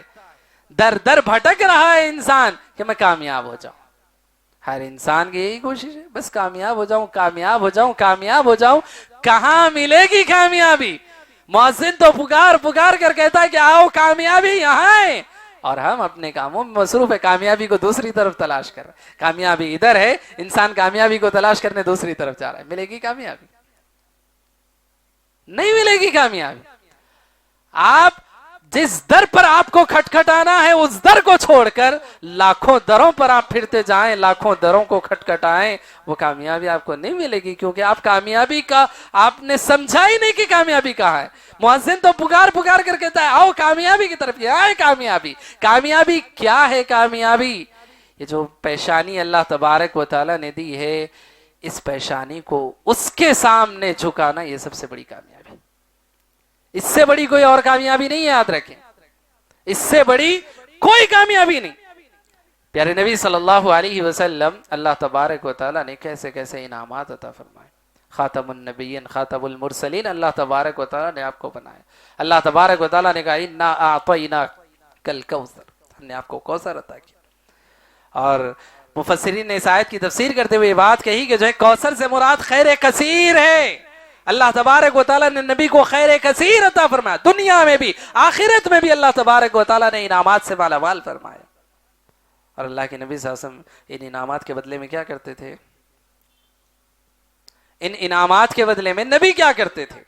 [SPEAKER 3] در در بھٹک رہا ہے انسان کہ میں کامیاب ہو جاؤں۔ ہر انسان کی یہی کوشش ہے، بس کامیاب ہو جاؤں، کامیاب ہو جاؤں، کامیاب ہو جاؤں۔ کہاں ملے گی کامیابی؟ مؤذن تو پکار پکار کر کہتا ہے کہ آؤ کامیابی یہاں ہے، اور ہم اپنے کاموں میں مصروف ہے، کامیابی کو دوسری طرف تلاش کر رہے ہیں۔ کامیابی ادھر ہے، انسان کامیابی کو تلاش کرنے دوسری طرف جا رہا ہے۔ ملے گی کامیابی؟ نہیں ملے گی کامیابی۔ آپ جس در پر آپ کو کھٹکھٹانا ہے اس در کو چھوڑ کر لاکھوں دروں پر آپ پھرتے جائیں، لاکھوں دروں کو کھٹکھٹائیں، وہ کامیابی آپ کو نہیں ملے گی، کیونکہ آپ کامیابی کا آپ نے سمجھا ہی نہیں کہ کامیابی کہاں ہے۔ مؤذن تو پکار پکار کر کہتا ہے آؤ کامیابی کی طرف، یہ ہے کامیابی۔ کامیابی کیا ہے؟ کامیابی یہ جو پیشانی اللہ تبارک و تعالیٰ نے دی ہے، اس پیشانی کو اس کے سامنے جھکانا، یہ سب سے بڑی کامیابی۔ اس سے بڑی کوئی اور کامیابی نہیں ہے، یاد رکھیں، اس سے بڑی کوئی کامیابی نہیں۔ پیارے نبی صلی اللہ علیہ وسلم اللہ تبارک و تعالیٰ نے کیسے کیسے انعامات عطا فرمائے۔ خاتم النبیین، خاتم المرسلین، اللہ تبارک و تعالیٰ نے آپ کو بنایا۔ اللہ تبارک و تعالیٰ نے کہا انا اعطیناک الکوثر، ہم نے آپ کو کوثر عطا کیا۔ اور مفسرین نے اس آیت کی تفسیر کرتے ہوئے یہ بات کہی کہ جو ہے کوثر سے مراد خیر کثیر ہے۔ اللہ تبارک و تعالیٰ نے نبی کو خیر کثیر عطا فرمایا، دنیا میں بھی آخرت میں بھی اللہ تبارک و تعالیٰ نے انعامات سے مالا مال فرمایا۔ اور اللہ کے نبی صلی اللہ علیہ وسلم ان انعامات کے بدلے میں کیا کرتے تھے؟ ان انعامات کے بدلے میں نبی کیا کرتے تھے؟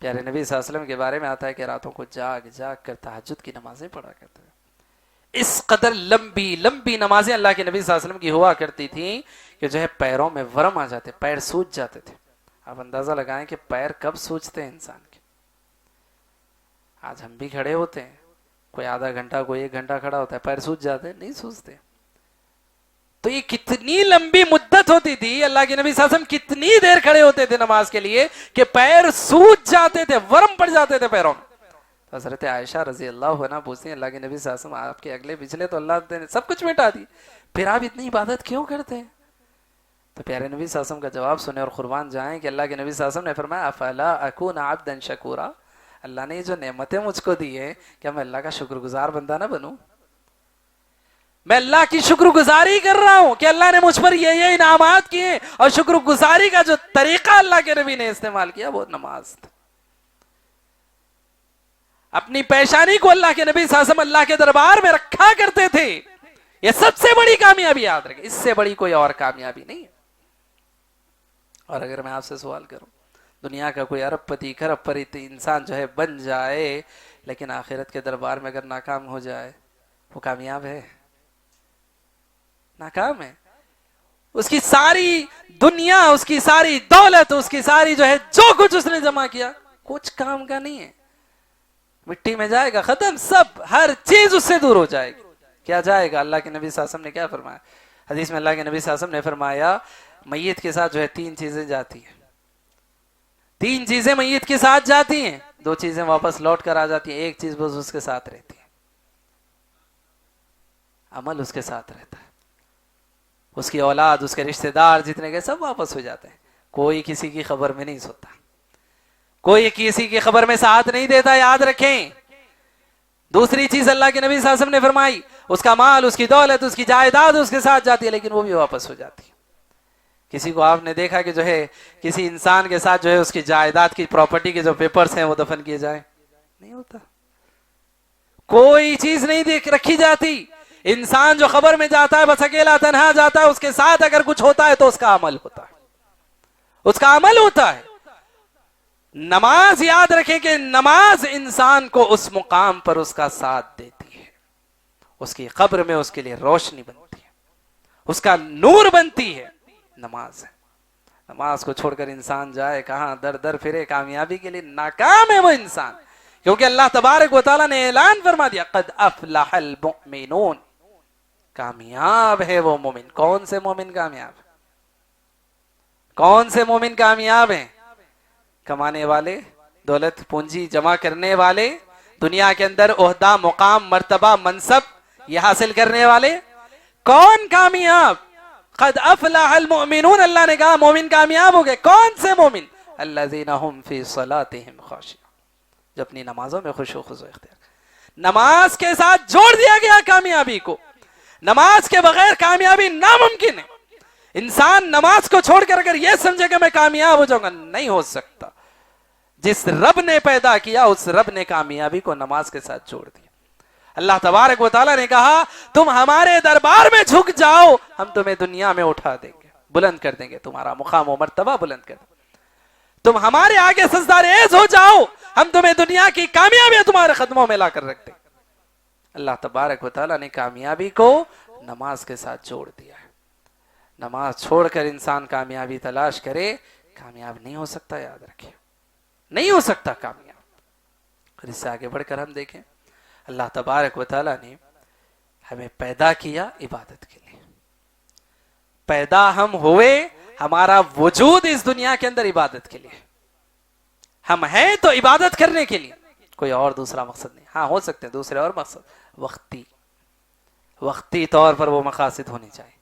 [SPEAKER 3] پیارے نبی صلی اللہ علیہ وسلم کے بارے میں آتا ہے کہ راتوں کو جاگ جاگ کر تہجد کی نمازیں پڑھا کرتے تھے۔ اس قدر لمبی لمبی نمازیں اللہ کے نبی صلی اللہ علیہ وسلم کی ہوا کرتی تھیں کہ جو ہے پیروں میں ورم آ جاتے، پیر سوج جاتے تھے۔ آپ اندازہ لگائیں کہ پیر کب سوجتے ہیں انسان کے۔ آج ہم بھی کھڑے ہوتے ہیں، کوئی آدھا گھنٹہ کوئی 1 گھنٹہ کھڑا ہوتا ہے، پیر سوج جاتے ہیں؟ نہیں سوجتے۔ تو یہ کتنی لمبی مدت ہوتی تھی، اللہ کے نبی صلی اللہ علیہ وسلم کتنی دیر کھڑے ہوتے تھے نماز کے لیے کہ پیر سوج جاتے تھے، ورم پڑ جاتے تھے پیروں میں۔ تو حضرت عائشہ رضی اللہ عنہا پوچھتی ہیں اللہ کے نبی صلی اللہ علیہ وسلم آپ کے اگلے پچھلے تو اللہ نے سب کچھ مٹا دی، پھر آپ اتنی عبادت کیوں کرتے ہیں؟ تو پیارے نبی صلی اللہ علیہ وسلم کا جواب سنیں اور قربان جائیں کہ اللہ کے نبی صلی اللہ علیہ وسلم نے فرمایا افلا اکون عبدا شکورا، اللہ نے جو نعمتیں مجھ کو دی ہیں کیا میں اللہ کا شکر گزار بندہ نہ بنوں؟ میں اللہ کی شکر گزاری کر رہا ہوں کہ اللہ نے مجھ پر یہ انعامات کیے، اور شکر گزاری کا جو طریقہ اللہ کے نبی نے استعمال کیا وہ نماز تھا۔ اپنی پیشانی کو اللہ کے نبی صلی اللہ علیہ وسلم اللہ کے دربار میں رکھا کرتے تھے۔ یہ سب سے بڑی کامیابی یاد رکھیں، اس سے بڑی کوئی اور کامیابی نہیں ہے۔ اور اگر میں آپ سے سوال کروں، دنیا کا کوئی ارب پتی کھرب پتی انسان جو ہے بن جائے لیکن آخرت کے دربار میں اگر ناکام ہو جائے، وہ کامیاب ہے؟ ناکام ہے۔ اس کی ساری دنیا، اس کی ساری دولت، اس کی ساری جو ہے جو کچھ اس نے جمع کیا کچھ کام کا نہیں ہے، مٹی میں جائے گا، ختم، سب ہر چیز اس سے دور ہو جائے گی۔ کیا جائے گا؟ اللہ کے نبی صلی اللہ علیہ وسلم نے کیا فرمایا حدیث میں؟ اللہ کے نبی صلی اللہ علیہ وسلم نے فرمایا میت کے ساتھ جو ہے 3 چیزیں جاتی ہیں، 3 چیزیں میت کے ساتھ جاتی ہیں، 2 چیزیں واپس لوٹ کر آ جاتی ہیں، 1 چیز بس اس کے ساتھ رہتی ہے، عمل اس کے ساتھ رہتا ہے، اس کی اولاد، اس کے رشتہ دار جتنے گئے سب واپس ہو جاتے ہیں، کوئی کسی کی خبر میں نہیں سوتا، کوئی کسی کی خبر میں ساتھ نہیں دیتا، یاد رکھیں۔ دوسری چیز اللہ کے نبی صلی اللہ علیہ وسلم نے فرمائی، اس کا مال، اس کی دولت، اس کی جائیداد اس کے ساتھ جاتی ہے لیکن وہ بھی واپس ہو جاتی ہے۔ کسی کو آپ نے دیکھا کہ جو ہے کسی انسان کے ساتھ جو ہے اس کی جائیداد کی پراپرٹی کے جو پیپرز ہیں وہ دفن کیے جائیں؟ نہیں ہوتا. کوئی چیز نہیں دیکھ رکھی جاتی. انسان جو قبر میں جاتا ہے بس اکیلا تنہا جاتا ہے, اس کے ساتھ اگر کچھ ہوتا ہے تو اس کا عمل ہوتا ہے, اس کا عمل ہوتا ہے. نماز یاد رکھیں کہ نماز انسان کو اس مقام پر اس کا ساتھ دیتی ہے, اس کی قبر میں اس کے لیے روشنی بنتی ہے, اس کا نور بنتی ہے. نماز ہے. نماز کو چھوڑ کر انسان جائے کہاں, در در پھرے کامیابی کے لیے, ناکام ہے وہ انسان. کیونکہ اللہ تبارک و تعالیٰ نے اعلان فرما دیا قد افلح المؤمنون, کامیاب ہے وہ مومن. کون سے مومن کامیاب, کون سے مومن کامیاب ہیں؟ کمانے والے, دولت پونجی جمع کرنے والے, دنیا کے اندر عہدہ مقام مرتبہ منصب یہ حاصل کرنے والے. کون کامیاب؟ قد افلح المؤمنون, اللہ نے کہا مومن کامیاب ہو گئے. کون سے مومن؟ الذین هم فی صلاتهم خاشعون, جو اپنی نمازوں میں خشوع و خضوع اختیار. نماز کے ساتھ جوڑ دیا گیا کامیابی کو. نماز کے بغیر کامیابی ناممکن ہے. انسان نماز کو چھوڑ کر اگر یہ سمجھے کہ میں کامیاب ہو جاؤں گا, نہیں ہو سکتا. جس رب نے پیدا کیا اس رب نے کامیابی کو نماز کے ساتھ جوڑ دیا. اللہ تبارک و تعالیٰ نے کہا تم ہمارے دربار میں جھک جاؤ, ہم تمہیں دنیا میں اٹھا دیں گے, بلند کر دیں گے, تمہارا مقام و مرتبہ بلند کر دیں گے. تم ہمارے آگے سجدہ ریز ہو جاؤ, ہم تمہیں دنیا کی کامیابیاں تمہارے قدموں میں لا کر رکھ دیں. اللہ تبارک و تعالیٰ نے کامیابی کو نماز کے ساتھ جوڑ دیا ہے. نماز چھوڑ کر انسان کامیابی تلاش کرے, کامیاب نہیں ہو سکتا. یاد رکھیں, نہیں ہو سکتا کامیاب. اور اس سے آگے بڑھ کر ہم دیکھیں, اللہ تبارک و تعالیٰ نے ہمیں پیدا کیا عبادت کے لیے. پیدا ہم ہوئے, ہمارا وجود اس دنیا کے اندر عبادت کے لیے. ہم ہیں تو عبادت کرنے کے لیے, کوئی اور دوسرا مقصد نہیں. ہاں ہو سکتے ہیں دوسرے اور مقصد, وقتی طور پر وہ مقاصد ہونے چاہیے,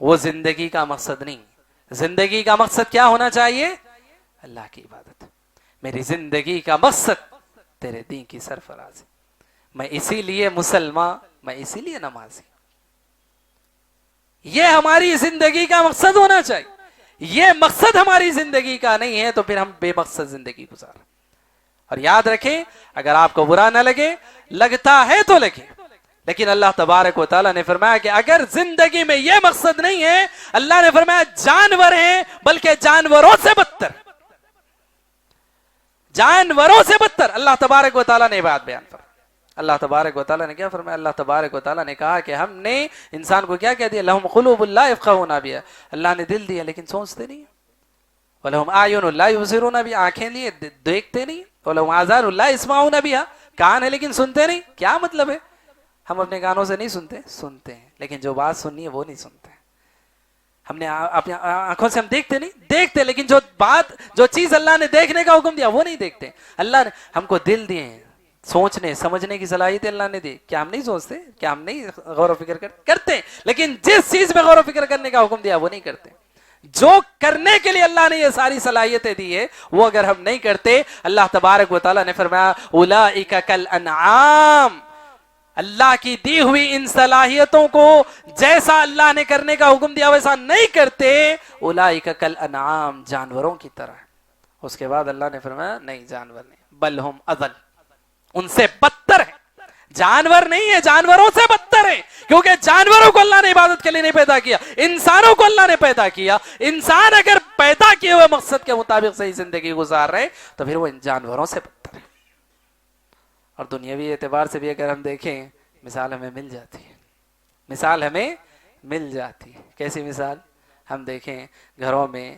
[SPEAKER 3] وہ زندگی کا مقصد نہیں. زندگی کا مقصد کیا ہونا چاہیے؟ اللہ کی عبادت. میری زندگی کا مقصد تیرے دین کی سرفرازی. میں اسی لیے مسلمان, میں اسی لیے نمازی. یہ ہماری زندگی کا مقصد ہونا چاہیے. یہ مقصد ہماری زندگی کا نہیں ہے تو پھر ہم بے مقصد زندگی گزار. اور یاد رکھیں, اگر آپ کو برا نہ لگے, لگتا ہے تو لگے, لیکن اللہ تبارک و تعالیٰ نے فرمایا کہ اگر زندگی میں یہ مقصد نہیں ہے, اللہ نے فرمایا جانور ہیں بلکہ جانوروں سے بدتر, جانوروں سے بدتر. اللہ تبارک و تعالیٰ نے بات بیان فرمائی. اللہ تبارک و تعالیٰ نے کیا فرمایا؟ اللہ تبارک و تعالیٰ نے کہا کہ ہم نے انسان کو کیا کہہ دیا, لہم قلوب لا یفقہون بہا, اللہ نے دل دیا لیکن سوچتے نہیں. ولہم اعین لا یبصرون بہا, آنکھیں لیے دیکھتے نہیں. ولہم آذان لا یسمعون بہا, کان ہے لیکن سنتے نہیں. کیا مطلب ہے؟ ہم اپنے کانوں سے نہیں سنتے ہیں, لیکن جو بات سننی ہے وہ نہیں سنتے. ہم نے اپنی آنکھوں سے ہم دیکھتے نہیں, دیکھتے, لیکن جو چیز اللہ نے دیکھنے کا حکم دیا وہ نہیں دیکھتے. اللہ نے ہم کو دل دیے ہیں, سوچنے سمجھنے کی صلاحیت اللہ نے دی. کیا ہم نہیں سوچتے؟ کیا ہم نہیں غور و فکر کرتے؟ لیکن جس چیز میں غور و فکر کرنے کا حکم دیا وہ نہیں کرتے. جو کرنے کے لیے اللہ نے یہ ساری صلاحیتیں دی ہے وہ اگر ہم نہیں کرتے, اللہ تبارک و تعالیٰ نے فرمایا اولئک کالانعام, اللہ کی دی ہوئی ان صلاحیتوں کو جیسا اللہ نے کرنے کا حکم دیا ویسا نہیں کرتے. اولئک کالانعام, جانوروں کی طرح. اس کے بعد اللہ نے فرمایا نہیں, جانور نہیں, بل ہم اضل, ان سے بدتر ہے. جانور نہیں ہے, جانوروں سے بدتر ہے. کیونکہ جانوروں کو اللہ نے عبادت کے لیے نہیں پیدا کیا, انسانوں کو اللہ نے پیدا کیا. انسان اگر پیدا کیے ہوئے مقصد کے مطابق صحیح زندگی گزار رہے تو پھر وہ ان جانوروں سے بدتر ہے. اور دنیاوی اعتبار سے بھی اگر ہم دیکھیں, مثال ہمیں مل جاتی ہے. مثال ہمیں مل جاتی ہے. کیسی مثال؟ ہم دیکھیں گھروں میں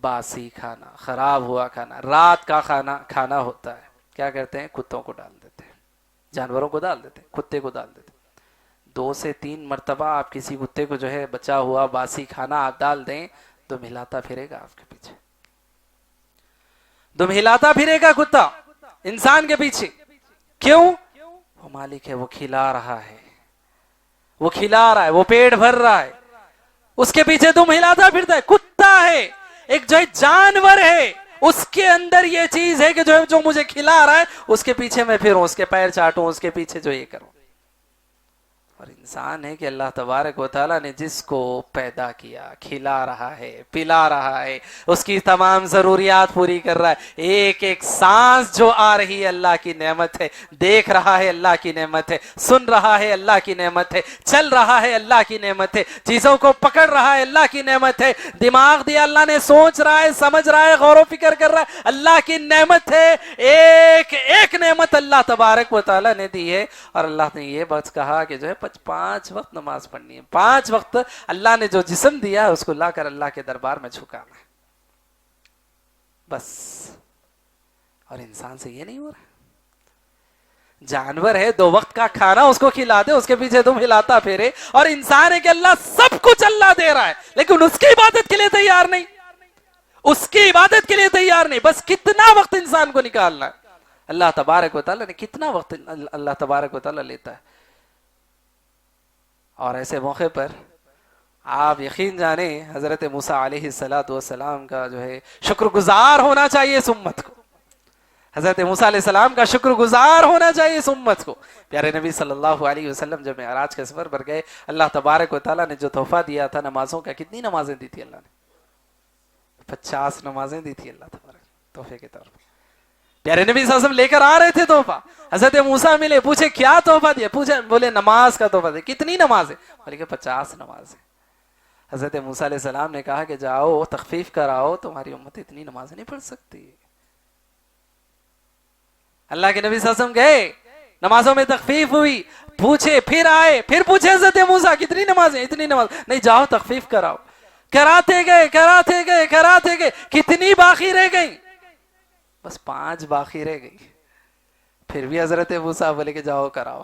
[SPEAKER 3] باسی کھانا, خراب ہوا کھانا, رات کا کھانا ہوتا ہے, کیا کرتے ہیں؟ کتوں کو ڈال دیتے ہیں, جانوروں کو ڈال دیتے ہیں, کتے کو ڈال دیتے ہیں. 2 سے 3 مرتبہ آپ کسی کتے کو جو ہے بچا ہوا باسی کھانا آپ ڈال دیں تو ہلاتا پھرے گا آپ کے پیچھے. تم ہلاتا پھرے گا کتا انسان کے پیچھے. کیوں؟ وہ مالک ہے, وہ کھلا رہا ہے, وہ کھلا رہا ہے, وہ پیٹ بھر رہا ہے, اس کے پیچھے تم ہلاتا پھرتا ہے. کتا ہے, ایک جو ہے جانور ہے, اس کے اندر یہ چیز ہے کہ جو مجھے کھلا رہا ہے اس کے پیچھے میں پھروں, اس کے پیر چاٹوں, اس کے پیچھے جو یہ کروں. اور انسان ہے کہ اللہ تبارک و تعالیٰ نے جس کو پیدا کیا، کھلا رہا ہے، پلا رہا ہے، اس کی تمام ضروریات پوری کر رہا ہے، ایک ایک سانس جو آ رہی ہے اللہ کی نعمت ہے، دیکھ رہا ہے اللہ کی نعمت ہے، سن رہا ہے اللہ کی نعمت ہے، چل رہا ہے اللہ کی نعمت ہے، چیزوں کو پکڑ رہا ہے اللہ کی نعمت ہے، دماغ دیا اللہ نے، سوچ رہا ہے، سمجھ رہا ہے، غور و فکر کر رہا ہے، اللہ کی نعمت ہے، ایک ایک نعمت اللہ تبارک و تعالیٰ نے دی ہے۔ اور اللہ نے یہ بات کہا کہ جو ہے 5 وقت نماز پڑھنی ہے، 5 وقت اللہ نے جو جسم دیا اس کو لا کر اللہ کے دربار میں جھکانا ہے، بس۔ اور انسان سے یہ نہیں ہو رہا، جانور ہے 2 وقت کا کھانا اس کو کھلا دے، اس کے پیچھے تم ہلاتا پھرے، اور انسان ہے کہ اللہ سب کچھ اللہ دے رہا ہے لیکن اس کی عبادت کے لیے تیار نہیں، اس کی عبادت کے لیے تیار نہیں۔ بس کتنا وقت انسان کو نکالنا ہے، اللہ تبارک و تعالیٰ نے کتنا وقت اللہ تبارک و تعالیٰ لیتا ہے۔ اور ایسے موقع پر آپ یقین جانیں حضرت موسیٰ علیہ السلام کا جو ہے شکر گزار ہونا چاہیے اس امت کو، حضرت موسیٰ علیہ السلام کا شکر گزار ہونا چاہیے اس امت کو۔ پیارے نبی صلی اللہ علیہ وسلم جب معراج کے سفر پر گئے، اللہ تبارک و تعالیٰ نے جو تحفہ دیا تھا نمازوں کا، کتنی نمازیں دی تھی اللہ نے؟ 50 نمازیں دی تھی اللہ تبارک تحفے کے طور پر۔ پیارے نبی صلی اللہ علیہ وسلم لے کر آ رہے تھے تحفہ، حضرت موسیٰ ملے، پوچھے کیا تحفہ دیا؟ پوچھے، بولے نماز کا تحفہ دیا۔ کتنی نمازیں؟ بولے کہ 50 نمازیں۔ حضرت موسیٰ علیہ السلام نے کہا کہ جاؤ تخفیف کراؤ، تمہاری امت اتنی نمازیں نہیں پڑھ سکتی۔ اللہ کے نبی صلی اللہ علیہ وسلم گئے، نمازوں میں تخفیف ہوئی، پوچھے، پھر آئے، پھر پوچھے حضرت موسیٰ کتنی نمازیں؟ اتنی نماز نہیں، جاؤ تخفیف کراؤ۔ کراتے گئے، کتنی باقی رہ گئی؟ بس 5 باقی رہ گئی۔ پھر بھی حضرت موسیٰ بولے کہ جاؤ کراؤ۔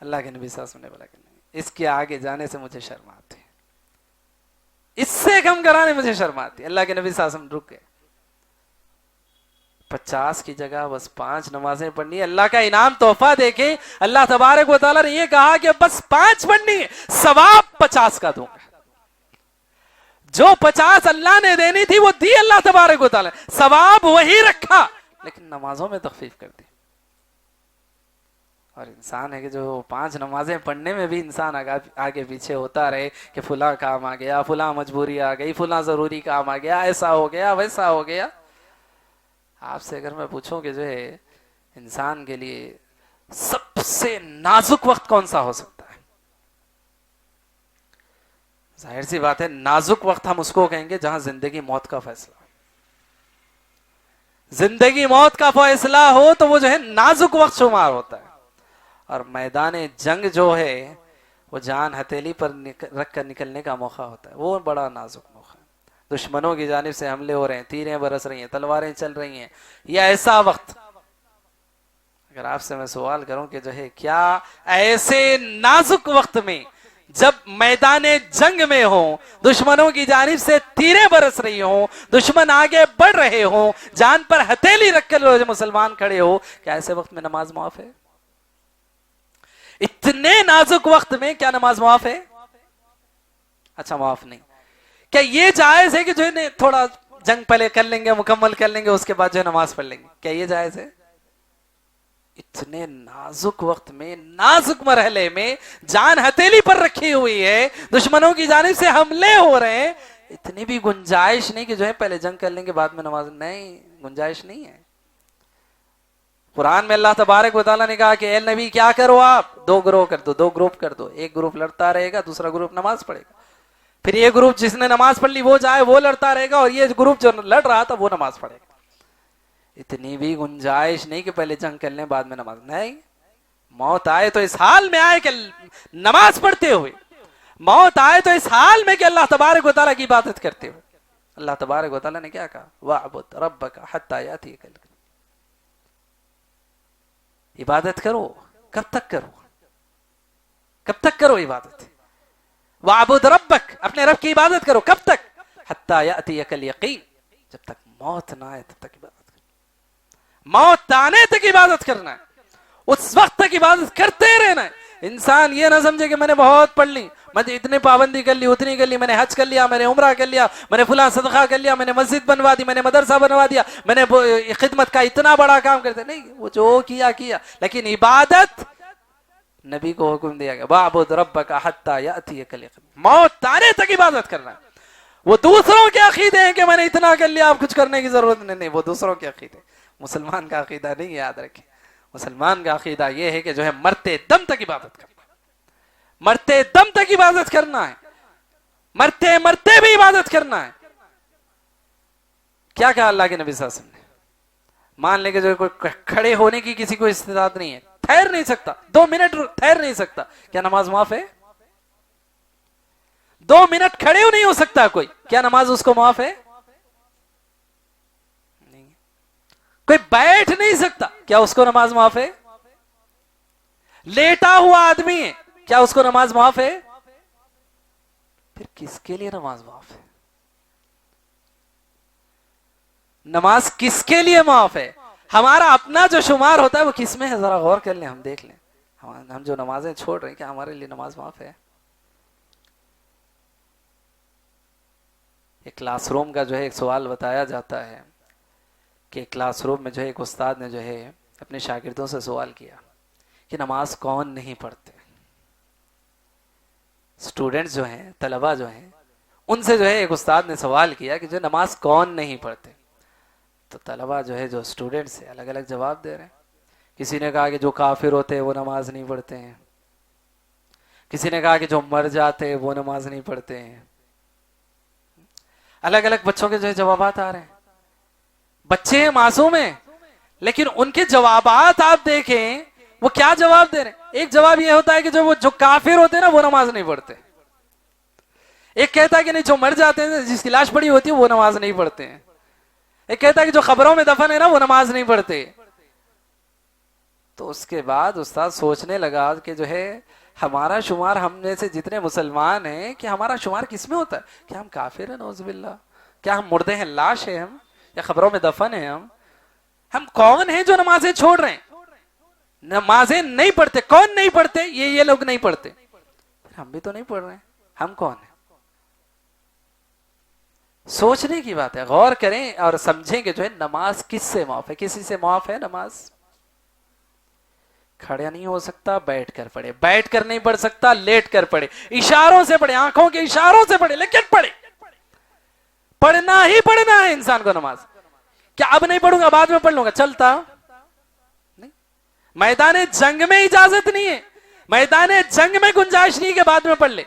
[SPEAKER 3] اللہ کے نبی صلی اللہ علیہ وسلم نے بولا کہ نہیں، اس کے آگے جانے سے مجھے شرم آتی، اس سے کم کرانے مجھے شرم آتی۔ اللہ کے نبی صلی اللہ علیہ وسلم رک گئے، 50 کی جگہ بس 5 نمازیں پڑھنی ہے۔ اللہ کا انعام تحفہ دیکھیں، اللہ تبارک و تعالیٰ نے یہ کہا کہ بس 5 پڑھنی ہے، ثواب 50 کا دوں گا۔ جو 50 اللہ نے دینی تھی وہ دی اللہ تبارک و تعالیٰ، ثواب وہی رکھا لیکن نمازوں میں تخفیف کر دی۔ اور انسان ہے کہ جو 5 نمازیں پڑھنے میں بھی انسان آگے پیچھے ہوتا رہے کہ فلاں کام آ گیا، فلاں مجبوری آ گئی، فلاں ضروری کام آ گیا، ایسا ہو گیا، ویسا ہو گیا۔ آپ سے اگر میں پوچھوں کہ جو ہے انسان کے لیے سب سے نازک وقت کون سا ہو سکتا ہے؟ ظاہر سی بات ہے نازک وقت ہم اس کو کہیں گے جہاں زندگی موت کا فیصلہ، زندگی موت کا فیصلہ ہو تو وہ جو ہے نازک وقت شمار ہوتا ہے۔ اور میدان جنگ جو ہے وہ جان ہتھیلی پر رکھ کر نکلنے کا موقع ہوتا ہے، وہ بڑا نازک موقع ہے۔ دشمنوں کی جانب سے حملے ہو رہے ہیں، تیریں برس رہی ہیں، تلواریں چل رہی ہیں، یا ایسا وقت۔ اگر آپ سے میں سوال کروں کہ جو ہے کیا ایسے نازک وقت میں جب میدان جنگ میں ہوں، دشمنوں کی جانب سے تیریں برس رہی ہوں، دشمن آگے بڑھ رہے ہوں، جان پر ہتھیلی رکھ کر مسلمان کھڑے ہو، کیا ایسے وقت میں نماز معاف ہے؟ اتنے نازک وقت میں کیا نماز معاف ہے؟ اچھا معاف نہیں۔ کیا یہ جائز ہے کہ جو ہے تھوڑا جنگ پہلے کر لیں گے، مکمل کر لیں گے، اس کے بعد جو ہے نماز پڑھ لیں گے، کیا یہ جائز ہے؟ اتنے نازک وقت میں، نازک مرحلے میں، جان ہتھیلی پر رکھی ہوئی ہے، دشمنوں کی جانب سے حملے ہو رہے ہیں، اتنی بھی گنجائش نہیں کہ جو ہے پہلے جنگ کر لیں گے بعد میں نماز، نہیں، گنجائش نہیں ہے۔ قرآن میں اللہ تبارک و تعالیٰ نے کہا کہ اے نبی کیا کرو، آپ 2 گروہ کر دو، 2 گروپ کر دو، ایک گروپ لڑتا رہے گا، دوسرا گروپ نماز پڑھے گا، پھر یہ گروپ جس نے نماز پڑھ لی وہ جائے وہ لڑتا رہے گا، اور یہ گروپ جو لڑ رہا تھا وہ نماز پڑھے گا۔ اتنی بھی گنجائش نہیں کہ پہلے جنگ کر لیں بعد میں نماز، نہیں، موت آئے تو اس حال میں آئے کہ نماز پڑھتے ہوئے، موت آئے تو اس حال میں کہ اللہ تبارک و تعالیٰ کی عبادت کرتے ہوئے۔ اللہ تبارک و تعالیٰ نے کیا کہا؟ وَاعْبُدْ رَبَّكَ حَتَّى يَأْتِيَكَ الْيَقِينُ، عبادت کرو، کب تک کرو؟ کب تک کرو عبادت؟ وَاعْبُدْ رَبَّكَ، اپنے رب کی عبادت کرو، کب تک؟ حَتَّى يَأْتِيَكَ الْيَقِينُ، جب تک موت نہ آئے تب تک عبادت کرو، موت آنے تک عبادت کرنا ہے، اس وقت تک عبادت کرتے رہنا ہے۔ انسان یہ نہ سمجھے کہ میں نے بہت پڑھ لی، میں نے اتنی پابندی کر لی، اتنی کر لی، میں نے حج کر لیا، میں نے عمرہ کر لیا، میں نے فلاں صدقہ کر لیا، میں نے مسجد بنوا دی، میں نے مدرسہ بنوا دیا، میں نے خدمت کا اتنا بڑا کام کرتے، نہیں، وہ جو کیا لیکن عبادت نبی کو حکم دیا گیا وَاعْبُدْ رَبَّكَ حَتَّى يَأْتِيَكَ الْيَقِينُ، موت آنے تک عبادت کرنا ہے۔ وہ دوسروں کے عقیدے ہیں کہ میں نے اتنا کر لیا اب کچھ کرنے کی ضرورت نہیں، وہ دوسروں کے عقیدے، مسلمان کا عقیدہ نہیں، یاد رکھیں۔ مسلمان کا عقیدہ یہ ہے کہ جو ہے مرتے دم تک عبادت کرنا، مرتے دم تک عبادت کرنا ہے، مرتے مرتے بھی عبادت کرنا ہے۔ کیا کہا اللہ کے نبی صلی اللہ علیہ وسلم نے؟ مان لے کہ جو کوئی کھڑے ہونے کی کسی کو استطاعت نہیں ہے، ٹھہر نہیں سکتا، 2 منٹ ٹھہر نہیں سکتا، کیا نماز معاف ہے؟ 2 منٹ کھڑے ہو نہیں ہو سکتا کوئی، کیا نماز اس کو معاف ہے؟ نہیں۔ کوئی بیٹھ نہیں سکتا، کیا اس کو نماز معاف ہے؟ لیٹا ہوا آدمی ہے، کیا اس کو نماز معاف ہے؟ پھر کس کے لیے نماز معاف ہے؟ نماز کس کے لیے معاف ہے؟ ہمارا اپنا جو شمار ہوتا ہے وہ کس میں ہے؟ ذرا غور کر لیں، ہم دیکھ لیں ہم جو نمازیں چھوڑ رہے ہیں کیا ہمارے لیے نماز معاف ہے؟ ایک کلاس روم کا جو ہے ایک سوال بتایا جاتا ہے کہ کلاس روم میں جو ہے ایک استاد نے جو ہے اپنے شاگردوں سے سوال کیا کہ نماز کون نہیں پڑھتے؟ اسٹوڈنٹس جو ہیں، طلبہ جو ہیں، ان سے جو ہے ایک استاد نے سوال کیا کہ جو نماز کون نہیں پڑھتے؟ تو طلبہ جو ہے، جو اسٹوڈنٹس ہیں، الگ الگ جواب دے رہے ہیں۔ کسی نے کہا کہ جو کافر ہوتے ہیں وہ نماز نہیں پڑھتے ہیں، کسی نے کہا کہ جو مر جاتے ہیں وہ نماز نہیں پڑھتے ہیں۔ الگ الگ بچوں کے جو ہے جوابات آ رہے ہیں، بچے ہیں، معصوم ہیں، لیکن ان کے جوابات آپ دیکھیں وہ کیا جواب دے رہے ہیں۔ ایک جواب یہ ہوتا ہے کہ جو کافر ہوتے ہیں نا وہ نماز نہیں پڑھتے، ایک کہتا ہے کہ نہیں جو مر جاتے ہیں، جس کی لاش پڑی ہوتی ہے وہ نماز نہیں پڑھتے ہیں، ایک کہتا ہے کہ جو قبروں میں دفن ہے نا وہ نماز نہیں پڑھتے۔ تو اس کے بعد استاد سوچنے لگا کہ جو ہے ہمارا شمار، ہم میں سے جتنے مسلمان ہیں، کہ ہمارا شمار کس میں ہوتا ہے؟ کیا ہم کافر ہیں نعوذ باللہ؟ کیا ہم مردے ہیں، لاش ہیں ہم، یا قبروں میں دفن ہیں ہم کون ہیں جو نمازیں چھوڑ رہے ہیں؟ نمازیں نہیں پڑھتے، کون نہیں پڑھتے؟ یہ لوگ نہیں پڑھتے، ہم بھی تو نہیں پڑھ رہے ہیں، ہم کون ہیں؟ سوچنے کی بات ہے، غور کریں اور سمجھیں کہ جو ہے نماز کس سے معاف ہے؟ کسی سے معاف ہے نماز؟ کھڑا نہیں ہو سکتا، بیٹھ کر پڑھے، بیٹھ کر نہیں پڑھ سکتا، لیٹ کر پڑھے، اشاروں سے پڑھے، آنکھوں کے اشاروں سے پڑھے، لیکن پڑھے، پڑھنا ہی پڑھنا ہے انسان کو نماز۔ کیا اب نہیں پڑھوں گا بعد میں پڑھ لوں گا؟ چلتا نہیں۔ میدان جنگ میں اجازت نہیں ہے، میدان جنگ میں گنجائش نہیں کہ بعد میں پڑھ لے۔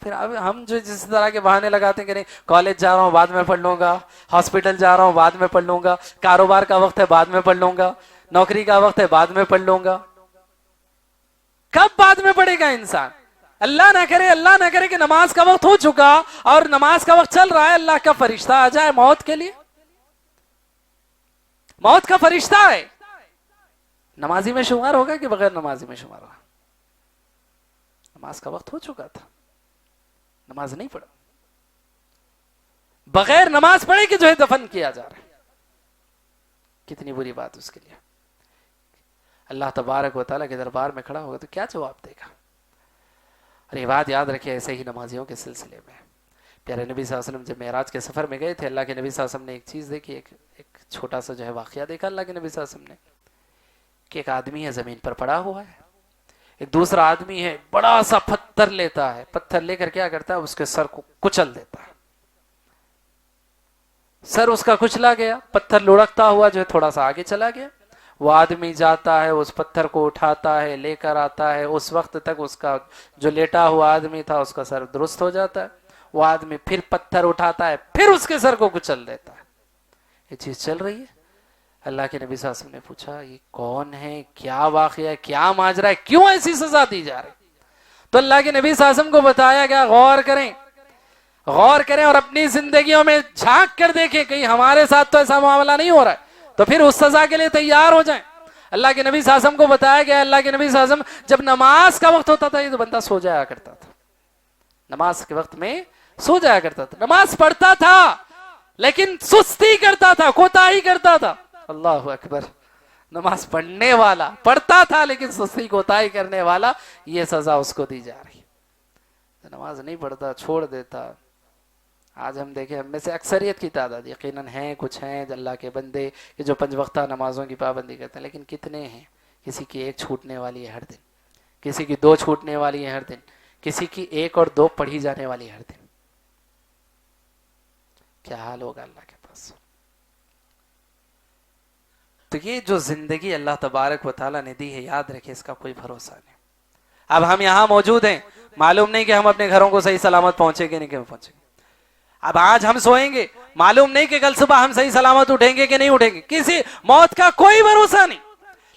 [SPEAKER 3] پھر اب ہم جو جس طرح کے بہانے لگاتے ہیں کہ نہیں کالج جا رہا ہوں بعد میں پڑھ لوں گا، ہاسپٹل جا رہا ہوں بعد میں پڑھ لوں گا، کاروبار کا وقت ہے بعد میں پڑھ لوں گا، نوکری کا وقت ہے بعد میں پڑھ لوں گا۔ کب بعد میں پڑھے گا انسان؟ اللہ نہ کرے کہ نماز کا وقت ہو چکا اور نماز کا وقت چل رہا ہے، اللہ کا فرشتہ آ جائے موت کے لیے، موت کا فرشتہ ہے، نمازی میں شمار ہوگا کہ بغیر نمازی میں شمار ہوگا؟ نماز کا وقت ہو چکا تھا، نماز نہیں پڑھا، بغیر نماز پڑھے کہ جو ہے دفن کیا جا رہا ہے۔ کتنی بری بات اس کے لیے۔ اللہ تبارک و تعالیٰ کے دربار میں کھڑا ہوگا تو کیا جواب دے گا؟ اور یہ بات یاد رکھے، ایسے ہی نمازیوں کے سلسلے میں پیارے نبی صلی اللہ علیہ وسلم جب معراج کے سفر میں گئے تھے، اللہ کے نبی صلی اللہ علیہ وسلم نے ایک چیز دیکھی، ایک چھوٹا سا جو ہے واقعہ دیکھا اللہ کے نبی صلی اللہ علیہ وسلم نے، کہ ایک آدمی ہے زمین پر پڑا ہوا ہے، ایک دوسرا آدمی ہے بڑا سا پتھر لیتا ہے، پتھر لے کر کیا کرتا ہے؟ اس کے سر کو کچل دیتا ہے، سر اس کا کچلا گیا، پتھر لڑکتا ہوا جو ہے تھوڑا سا آگے چلا گیا، وہ آدمی جاتا ہے اس پتھر کو اٹھاتا ہے، لے کر آتا ہے، اس وقت تک اس کا جو لیٹا ہوا آدمی تھا اس کا سر درست ہو جاتا ہے، وہ آدمی پھر پتھر اٹھاتا ہے، پھر اس کے سر کو کچل دیتا ہے۔ یہ چیز چل رہی ہے۔ اللہ کے نبی صلی اللہ علیہ وسلم نے پوچھا یہ کون ہے، کیا واقعہ ہے، کیا ماجرا ہے، کیوں ایسی سزا دی جا رہی؟ تو اللہ کے نبی صلی اللہ علیہ وسلم کو بتایا گیا غور کریں اور اپنی زندگیوں میں جھانک کر دیکھیں کہیں ہمارے ساتھ تو ایسا معاملہ نہیں ہو رہا ہے، تو پھر اس سزا کے لیے تیار ہو جائیں۔ اللہ کے نبی صلی اللہ علیہ وسلم کو بتایا گیا، اللہ کے نبی صلی اللہ علیہ وسلم جب نماز کا وقت ہوتا تھا یہ تو بندہ سو جایا کرتا تھا، نماز کے وقت میں سو جایا کرتا تھا، نماز پڑھتا تھا لیکن سستی کرتا تھا، کوتاہی کرتا تھا۔ اللہ اکبر، نماز پڑھنے والا پڑھتا تھا لیکن سستی کوتاہی کرنے والا، یہ سزا اس کو دی جا رہی۔ نماز نہیں پڑھتا، چھوڑ دیتا۔ آج ہم دیکھیں ہم میں سے اکثریت کی تعداد یقیناً ہیں، کچھ ہیں اللہ کے بندے کہ جو 5 وقتہ نمازوں کی پابندی کرتے ہیں، لیکن کتنے ہیں کسی کی ایک چھوٹنے والی ہے ہر دن، کسی کی 2 چھوٹنے والی ہیں ہر دن، کسی کی 1 اور 2 پڑھی جانے والی ہر دن. کیا حال ہوگا اللہ کے پاس. تو یہ جو زندگی اللہ تبارک و تعالیٰ نے دی ہے، یاد رکھے اس کا کوئی بھروسہ نہیں. اب ہم یہاں موجود ہیں، معلوم نہیں کہ ہم اپنے گھروں کو صحیح سلامت پہنچے گے نہیں کہ پہنچے گے. اب آج ہم سوئیں گے، معلوم نہیں کہ کل صبح ہم صحیح سلامت اٹھیں گے کہ نہیں اٹھیں گے. کسی موت کا کوئی بھروسہ نہیں.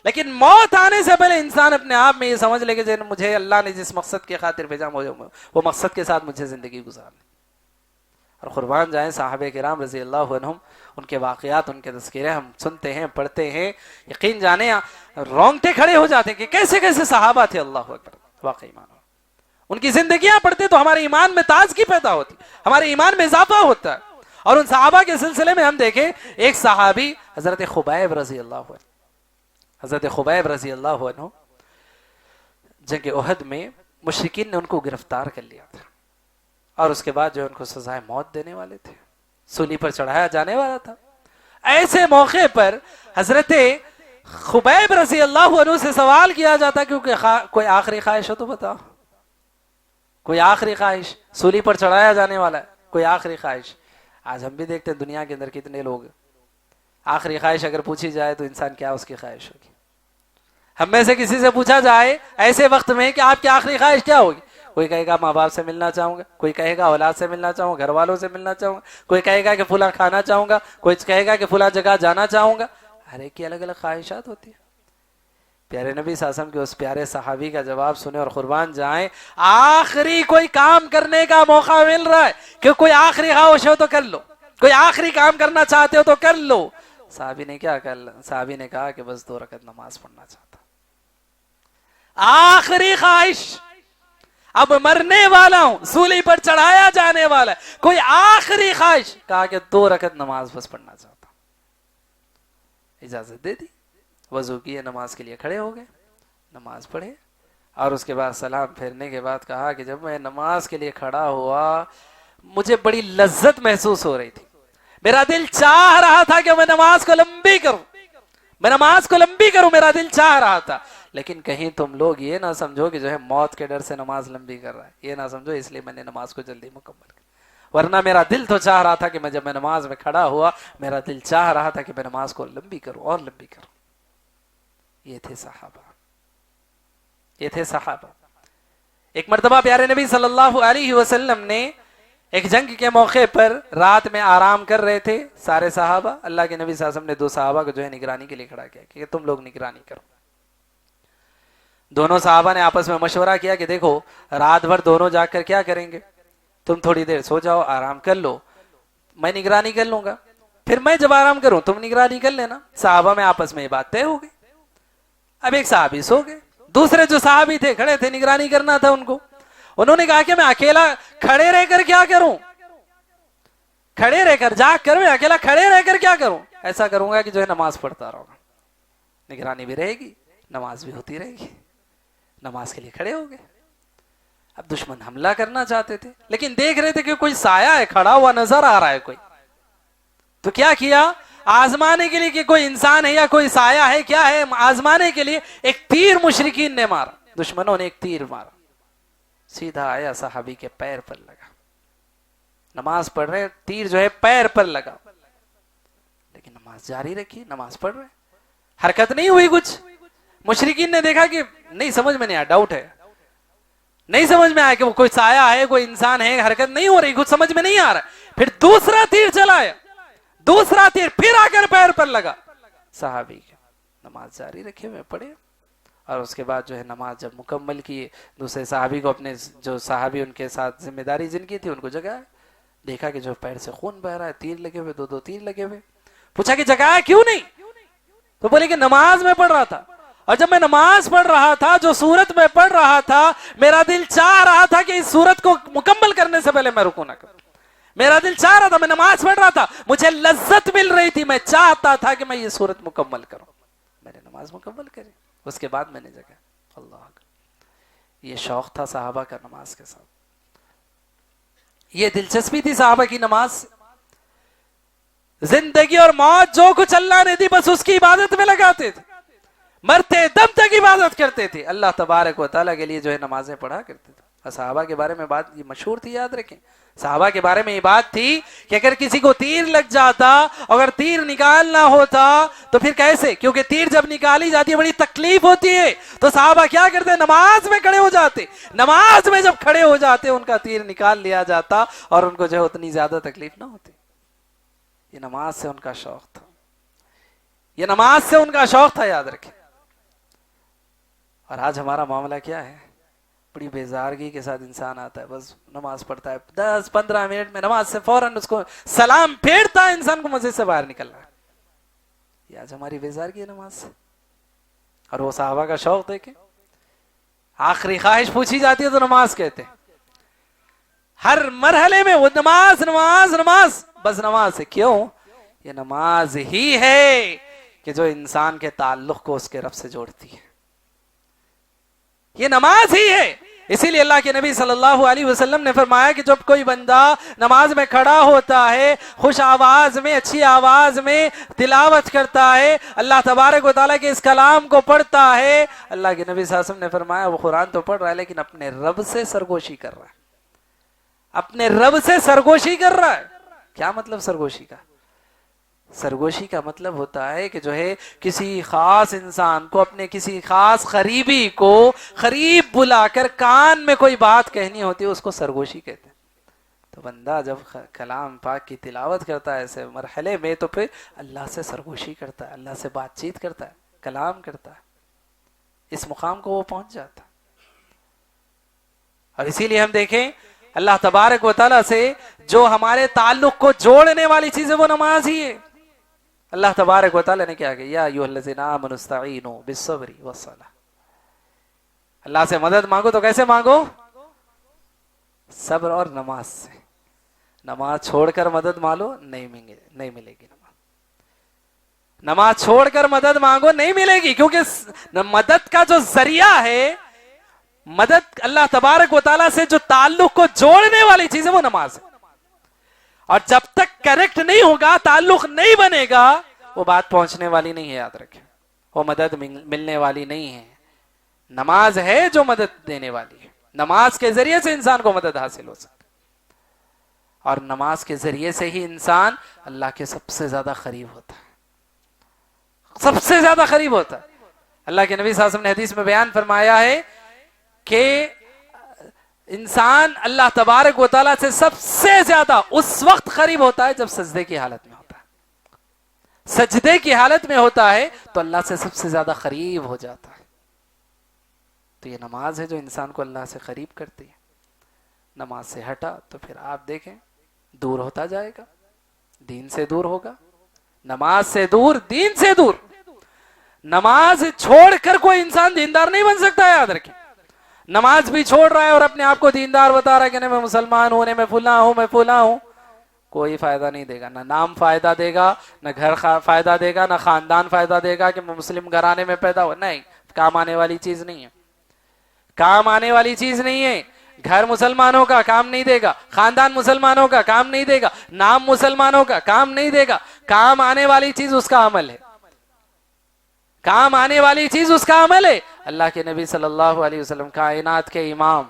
[SPEAKER 3] لیکن موت آنے سے پہلے انسان اپنے آپ میں یہ سمجھ لے کہ مجھے اللہ نے جس مقصد کے خاطر بھیجا وہ مقصد کے ساتھ مجھے زندگی گزارنی. اور قربان جائیں صحابہ کرام رضی اللہ عنہم، ان کے واقعات، ان کے تذکرے ہم سنتے ہیں، پڑھتے ہیں، یقین جانے رونگٹے کھڑے ہو جاتے ہیں کہ کیسے کیسے صحابہ تھے. اللہ اکبر. واقعی ایمان، ان کی زندگیاں پڑھتے تو ہمارے ایمان میں تازگی پیدا ہوتی، ہمارے ایمان میں اضافہ ہوتا ہے. اور ان صحابہ کے سلسلے میں ہم دیکھیں، ایک صحابی حضرت خبیب رضی اللہ عنہ، حضرت خبیب رضی اللہ عنہ جنگ احد میں مشرکین نے ان کو گرفتار کر لیا تھا، اور اس کے بعد جو ان کو سزائے موت دینے والے تھے، سولی پر چڑھایا جانے والا تھا. ایسے موقع پر حضرت خبیب رضی اللہ عنہ سے سوال کیا جاتا کیونکہ کوئی آخری خواہش ہو تو بتاؤ، کوئی آخری خواہش. سولی پر چڑھایا جانے والا ہے، کوئی آخری خواہش. آج ہم بھی دیکھتے ہیں دنیا کے اندر کتنے لوگ آخری خواہش اگر پوچھی جائے تو انسان کیا اس کی خواہش ہوگی. ہم میں سے کسی سے پوچھا جائے ایسے وقت میں کہ آپ کی آخری خواہش کیا ہوگی، کوئی کہے گا ماں باپ سے ملنا چاہوں گا، کوئی کہے گا اولاد سے ملنا چاہوں گا، گھر والوں سے ملنا چاہوں گا، کوئی کہے گا کہ فلاں کھانا چاہوں گا، کوئی کہے گا کہ فلاں جگہ جانا چاہوں گا. ہر ایک کی الگ الگ خواہشات ہوتی ہیں. پیارے نبی صلی اللہ علیہ وسلم کے اس پیارے صحابی کا جواب سنیں اور قربان جائیں. آخری کوئی کام کرنے کا موقع مل رہا ہے کہ کوئی آخری خواہش ہو تو کر لو، کوئی آخری کام کرنا چاہتے ہو تو کر لو. صحابی نے کیا صحابی نے کہا کہ بس 2 رکعت نماز پڑھنا چاہتا. آخری خواہش، اب مرنے والا ہوں، سولی پر چڑھایا جانے والا ہے، کوئی آخری خواہش، کہا کہ 2 رکعت نماز بس پڑھنا چاہتا. اجازت دے دی، وضو کیے، نماز کے لیے کھڑے ہو گئے، نماز پڑھے، اور اس کے بعد سلام پھیرنے کے بعد کہا کہ جب میں نماز کے لیے کھڑا ہوا مجھے بڑی لذت محسوس ہو رہی تھی. میرا دل چاہ رہا تھا کہ میں نماز کو لمبی کروں، میں نماز کو لمبی کروں، میرا دل چاہ رہا تھا. لیکن کہیں تم لوگ یہ نہ سمجھو کہ جو ہے موت کے ڈر سے نماز لمبی کر رہا ہے، یہ نہ سمجھو اس لیے میں نے نماز کو جلدی مکمل کر. ورنہ میرا دل تو چاہ رہا تھا کہ جب میں نماز میں کھڑا ہوا میرا دل چاہ رہا تھا کہ میں نماز کو لمبی کروں اور لمبی کروں. یہ تھے صحابہ، یہ تھے صحابہ. ایک مرتبہ پیارے نبی صلی اللہ علیہ وسلم نے ایک جنگ کے موقع پر رات میں آرام کر رہے تھے سارے صحابہ. اللہ کے نبی صلی اللہ علیہ وسلم نے 2 صحابہ کو جو ہے نگرانی کے لیے کھڑا کیا کہ تم لوگ نگرانی کرو. دونوں صحابہ نے آپس میں مشورہ کیا کہ دیکھو رات بھر دونوں جاگ کر کیا کریں گے، تم تھوڑی دیر سو جاؤ، آرام کر لو، میں نگرانی کر لوں گا، پھر میں جب آرام کروں تم نگرانی کر لینا. صحابہ میں آپس میں یہ بات طے ہو گئی. اب ایک صحابی سو گئے، دوسرے جو صحابی تھے کھڑے تھے، نگرانی کرنا تھا ان کو. انہوں نے کہا کہ میں اکیلا کھڑے رہ کر کیا کروں، کھڑے رہ کر جاگ کر میں اکیلا کھڑے رہ کر کیا کروں، ایسا کروں گا کہ جو ہے نماز پڑھتا رہوں گا، نگرانی بھی رہے گی، نماز بھی ہوتی رہے گی. نماز کے لیے کھڑے ہو گئے. اب دشمن حملہ کرنا چاہتے تھے لیکن دیکھ رہے تھے کہ کوئی سایہ ہے کھڑا ہوا نظر آ رہا ہے کوئی، تو کیا کیا، آزمانے کے لیے کہ کوئی انسان ہے یا کوئی سایہ ہے کیا ہے، آزمانے کے لیے ایک تیر مشرکین نے مارا، دشمنوں نے ایک تیر مارا، سیدھا آیا صحابی کے پیر پر لگا. نماز پڑھ رہے، تیر جو ہے پیر پر لگا، لیکن نماز جاری رکھی، نماز پڑھ رہے، حرکت نہیں ہوئی کچھ. مشرکین نے دیکھا کہ نہیں سمجھ میں نہیں آیا، ڈاؤٹ ہے، نہیں سمجھ میں آیا کہ وہ کوئی سایہ ہے کوئی انسان ہے، حرکت نہیں ہو رہی، کچھ سمجھ میں نہیں آ رہا. پھر دوسرا تیر چلایا، دوسرا تیر پھر آ کر پیر پر لگا. صحابی نماز جاری رکھے ہوئے پڑھے، اور اس کے بعد جو ہے نماز جب مکمل کی، دوسرے صحابی کو اپنے جو صحابی ان کے ساتھ ذمہ داری جن کی تھی ان کو جگایا، دیکھا کہ جو پیر سے خون بہ رہا ہے، تیر لگے ہوئے، 2 تیر لگے ہوئے. پوچھا کہ جگایا کیوں نہیں، تو بولے کہ نماز میں پڑھ رہا تھا، اور جب میں نماز پڑھ رہا تھا جو سورت میں پڑھ رہا تھا میرا دل چاہ رہا تھا کہ اس سورت کو مکمل کرنے سے پہلے میں رکوع نہ کروں. میرا دل چاہ رہا تھا، میں نماز پڑھ رہا تھا، مجھے لذت مل رہی تھی، میں چاہتا تھا کہ میں یہ سورت مکمل کروں. میں نے نماز مکمل کری، اس کے بعد میں نے جگہ. اللہ اکبر. یہ شوق تھا صحابہ کا نماز کے ساتھ، یہ دلچسپی تھی صحابہ کی نماز. زندگی اور موت جو کچھ اللہ نے دی بس اس کی عبادت میں لگاتے تھے. مرتے دم تک عبادت کرتے تھے، اللہ تبارک و تعالیٰ کے لیے جو ہے نمازیں پڑھا کرتے تھے. اور صحابہ کے بارے میں بات یہ مشہور تھی، یاد رکھیں. صحابہ کے بارے میں یہ بات تھی کہ اگر کسی کو تیر لگ جاتا، اگر تیر نکالنا ہوتا تو پھر کیسے؟ کیونکہ تیر جب نکالی جاتی ہے بڑی تکلیف ہوتی ہے، تو صحابہ کیا کرتے؟ نماز میں کھڑے ہو جاتے. نماز میں جب کھڑے ہو جاتے ان کا تیر نکال لیا جاتا اور ان کو جو ہے اتنی زیادہ تکلیف نہ ہوتی. یہ نماز سے ان کا شوق تھا، یہ نماز سے ان کا شوق تھا، یاد رکھیں. اور آج ہمارا معاملہ کیا ہے؟ بڑی بیزارگی کے ساتھ انسان آتا ہے، بس نماز پڑھتا ہے، 10-15 منٹ میں نماز سے فوراً اس کو سلام پھیرتا ہے، انسان کو مسجد سے باہر نکلنا ہے. یہ آج ہماری بیزارگی ہے نماز سے. اور وہ صحابہ کا شوق دیکھیں، آخری خواہش پوچھی جاتی ہے تو نماز کہتے ہیں. ہر مرحلے میں وہ نماز نماز نماز، بس نماز ہے. کیوں؟ یہ نماز ہی ہے کہ جو انسان کے تعلق کو اس کے رب سے جوڑتی ہے. یہ نماز ہی ہے. اسی لیے اللہ کے نبی صلی اللہ علیہ وسلم نے فرمایا کہ جب کوئی بندہ نماز میں کھڑا ہوتا ہے، خوش آواز میں، اچھی آواز میں تلاوت کرتا ہے، اللہ تبارک و تعالیٰ کے اس کلام کو پڑھتا ہے، اللہ کے نبی صلی اللہ علیہ وسلم نے فرمایا وہ قرآن تو پڑھ رہا ہے لیکن اپنے رب سے سرگوشی کر رہا ہے. اپنے رب سے سرگوشی کر رہا ہے. کیا مطلب سرگوشی کا؟ سرگوشی کا مطلب ہوتا ہے کہ جو ہے کسی خاص انسان کو، اپنے کسی خاص قریبی کو قریب بلا کر کان میں کوئی بات کہنی ہوتی ہے، اس کو سرگوشی کہتے ہیں. تو بندہ جب کلام پاک کی تلاوت کرتا ہے ایسے مرحلے میں تو پھر اللہ سے سرگوشی کرتا ہے، اللہ سے بات چیت کرتا ہے، کلام کرتا ہے. اس مقام کو وہ پہنچ جاتا ہے. اور اسی لیے ہم دیکھیں اللہ تبارک و تعالیٰ سے جو ہمارے تعلق کو جوڑنے والی چیز ہے وہ نماز ہی ہے. اللہ تبارک و تعالیٰ نے کیا کہ یا ایھا الذین آمنوا استعینوا بالصبر والصلاۃ. اللہ سے مدد مانگو تو کیسے مانگو؟ صبر اور نماز سے. نماز چھوڑ کر مدد مانگو نہیں ملے گی. نماز چھوڑ کر مدد مانگو نہیں ملے گی، کیونکہ مدد کا جو ذریعہ ہے، مدد اللہ تبارک و تعالیٰ سے جو تعلق کو جوڑنے والی چیز ہے وہ نماز ہے. اور جب تک کریکٹ نہیں ہوگا، تعلق نہیں بنے گا، وہ بات پہنچنے والی نہیں ہے. یاد رکھیں وہ مدد ملنے والی نہیں ہے. نماز ہے جو مدد دینے والی ہے. نماز کے ذریعے سے انسان کو مدد حاصل ہو سکتی ہے. اور نماز کے ذریعے سے ہی انسان اللہ کے سب سے زیادہ قریب ہوتا ہے، سب سے زیادہ قریب ہوتا ہے. اللہ کے نبی صلی اللہ علیہ وسلم نے حدیث میں بیان فرمایا ہے کہ انسان اللہ تبارک و تعالیٰ سے سب سے زیادہ اس وقت قریب ہوتا ہے جب سجدے کی حالت میں ہوتا ہے. سجدے کی حالت میں ہوتا ہے تو اللہ سے سب سے زیادہ قریب ہو جاتا ہے. تو یہ نماز ہے جو انسان کو اللہ سے قریب کرتی ہے. نماز سے ہٹا تو پھر آپ دیکھیں دور ہوتا جائے گا، دین سے دور ہوگا. نماز سے دور، دین سے دور. نماز چھوڑ کر کوئی انسان دیندار نہیں بن سکتا. یاد رکھیں نماز بھی چھوڑ رہا ہے اور اپنے آپ کو دیندار بتا رہا ہے کہ میں مسلمان ہونے میں فلاں ہوں، میں فلاں ہوں. کوئی فائدہ نہیں دے گا. نہ نام فائدہ دے گا، نہ گھر فائدہ دے گا، نہ خاندان فائدہ دے گا کہ میں مسلم گھرانے میں پیدا ہوا. نہیں، کام آنے والی چیز نہیں ہے. کام آنے والی چیز نہیں ہے. گھر مسلمانوں کا کام نہیں دے گا، خاندان مسلمانوں کا کام نہیں دے گا، نام مسلمانوں کا کام نہیں دے گا. کام آنے والی چیز اس کا عمل ہے. کام آنے والی چیز اس کا عمل ہے. اللہ کے نبی صلی اللہ علیہ وسلم کائنات کے امام،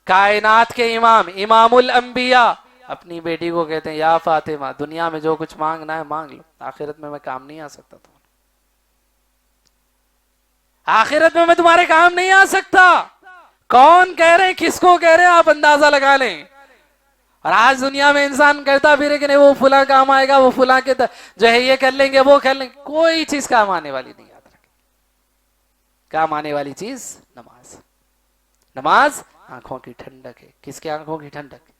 [SPEAKER 3] کائنات کے امام، امام الانبیاء اپنی بیٹی کو کہتے ہیں یا فاطمہ دنیا میں جو کچھ مانگنا ہے مانگ لو، آخرت میں کام نہیں آ سکتا. تم آخرت میں تمہارے کام نہیں آ سکتا. کون کہہ رہے ہیں، کس کو کہہ رہے ہیں، آپ اندازہ لگا لیں. اور آج دنیا میں انسان کہتا پھر کہ نہیں وہ فلاں کام آئے گا، وہ فلاں کے جو ہے یہ کر لیں گے، وہ کر لیں گے. کوئی چیز کام آنے والی نہیں. یاد رکھیں کام آنے والی چیز نماز. نماز آنکھوں کی ٹھنڈک ہے. کس کے آنکھوں کی ٹھنڈک؟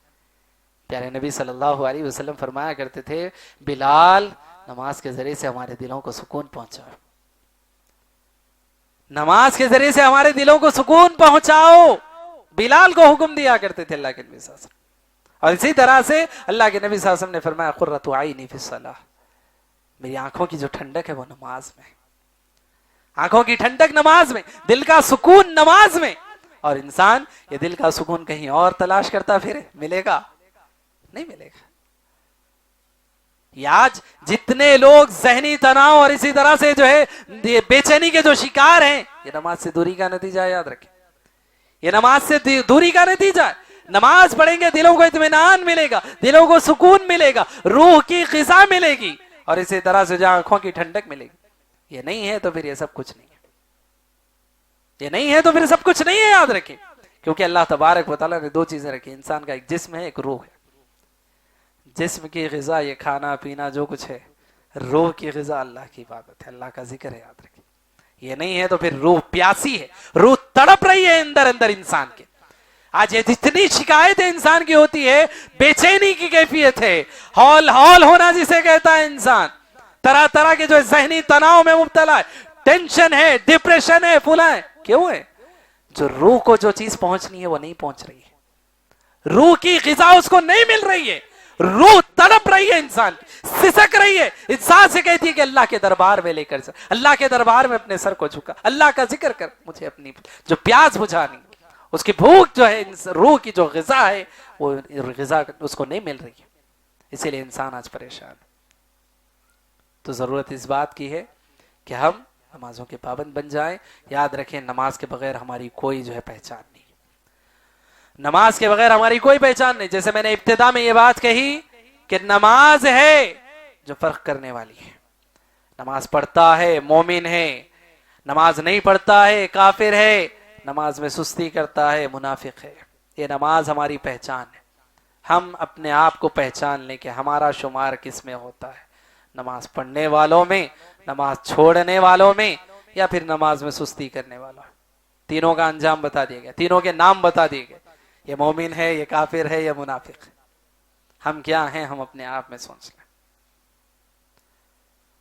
[SPEAKER 3] پیارے نبی صلی اللہ علیہ وسلم فرمایا کرتے تھے بلال نماز کے ذریعے سے ہمارے دلوں کو سکون پہنچاؤ. نماز کے ذریعے سے ہمارے دلوں کو سکون پہنچاؤ. بلال کو حکم دیا کرتے تھے اللہ کے نبی صلی اللہ علیہ وسلم. اور اسی طرح سے اللہ کے نبی صلی اللہ علیہ وسلم نے فرمایا قرۃ عینی فی الصلاۃ، میری آنکھوں کی جو ٹھنڈک ہے وہ نماز میں. آنکھوں کی ٹھنڈک نماز میں، دل کا سکون نماز میں. اور انسان یہ دل کا سکون کہیں اور تلاش کرتا پھر ملے گا؟ نہیں ملے گا. یہ آج جتنے لوگ ذہنی تناؤ اور اسی طرح سے جو ہے بے چینی کے جو شکار ہیں، یہ نماز سے دوری کا نتیجہ ہے، یاد رکھیں، یہ نماز سے دوری کا نتیجہ ہے۔ نماز پڑھیں گے دلوں کو اطمینان ملے گا، دلوں کو سکون ملے گا، روح کی غذا ملے گی، اور اسی طرح سے جہاں آنکھوں کی ٹھنڈک ملے گی۔ یہ نہیں ہے تو پھر یہ سب کچھ نہیں ہے، یہ نہیں ہے تو پھر سب کچھ نہیں ہے، یاد رکھیں، کیونکہ اللہ تبارک و تعالیٰ نے دو چیزیں رکھی، انسان کا ایک جسم ہے، ایک روح ہے۔ جسم کی غذا یہ کھانا پینا جو کچھ ہے، روح کی غذا اللہ کی عبادت ہے، اللہ کا ذکر ہے، یاد رکھیں۔ یہ نہیں ہے تو پھر روح پیاسی ہے، روح تڑپ رہی ہے اندر اندر انسان کے۔ آج یہ جتنی شکایتیں انسان کی ہوتی ہے، بے چینی کی کیفیت ہے، ہال ہال ہونا جسے کہتا ہے انسان، طرح طرح کے جو ذہنی تناؤ میں مبتلا ہے، ٹینشن ہے، ڈپریشن ہے، فلاں ہے، کیوں ہے؟ جو روح کو جو چیز پہنچنی ہے وہ نہیں پہنچ رہی ہے، روح کی غذا اس کو نہیں مل رہی ہے، روح تڑپ رہی ہے، انسان سسک رہی ہے، انسان سے کہتی ہے کہ اللہ کے دربار میں لے کر جا، اللہ کے دربار میں اپنے سر کو جھکا، اللہ کا ذکر کر، مجھے اپنی جو پیاس بجھانی، اس کی بھوک جو ہے، روح کی جو غذا ہے وہ غذا اس کو نہیں مل رہی ہے، اسی لیے انسان آج پریشان ہے۔ تو ضرورت اس بات کی ہے کہ ہم نمازوں کے پابند بن جائیں۔ یاد رکھیں نماز کے بغیر ہماری کوئی جو ہے پہچان نہیں، نماز کے بغیر ہماری کوئی پہچان نہیں۔ جیسے میں نے ابتدا میں یہ بات کہی کہ نماز ہے جو فرق کرنے والی ہے، نماز پڑھتا ہے مومن ہے، نماز نہیں پڑھتا ہے کافر ہے، نماز میں سستی کرتا ہے منافق ہے۔ یہ نماز ہماری پہچان ہے، ہم اپنے آپ کو پہچان لیں کہ ہمارا شمار کس میں ہوتا ہے، نماز پڑھنے والوں میں، نماز چھوڑنے والوں میں، یا پھر نماز میں سستی کرنے والوں میں۔ تینوں کا انجام بتا دیا گیا، تینوں کے نام بتا دیے گئے، یہ مومن ہے، یہ کافر ہے، یہ منافق ہے۔ ہم کیا ہیں، ہم اپنے آپ میں سوچ لیں۔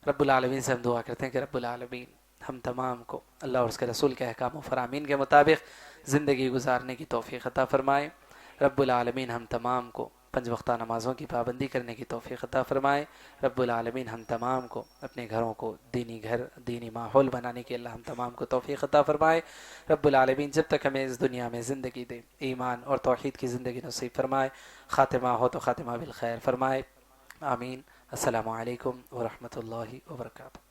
[SPEAKER 3] رب العالمین سے ہم دعا کرتے ہیں کہ رب العالمین ہم تمام کو اللہ اور اس کے رسول کے احکام و فرامین کے مطابق زندگی گزارنے کی توفیق عطا فرمائے۔ رب العالمین ہم تمام کو 5 وقتہ نمازوں کی پابندی کرنے کی توفیق عطا فرمائے۔ رب العالمین ہم تمام کو اپنے گھروں کو دینی گھر، دینی ماحول بنانے کی اللہ ہم تمام کو توفیق عطا فرمائے۔ رب العالمین جب تک ہمیں اس دنیا میں زندگی دے، ایمان اور توحید کی زندگی نصیب فرمائے، خاتمہ ہو تو خاتمہ بالخیر فرمائے، آمین۔ السلام علیکم ورحمۃ اللہ وبرکاتہ۔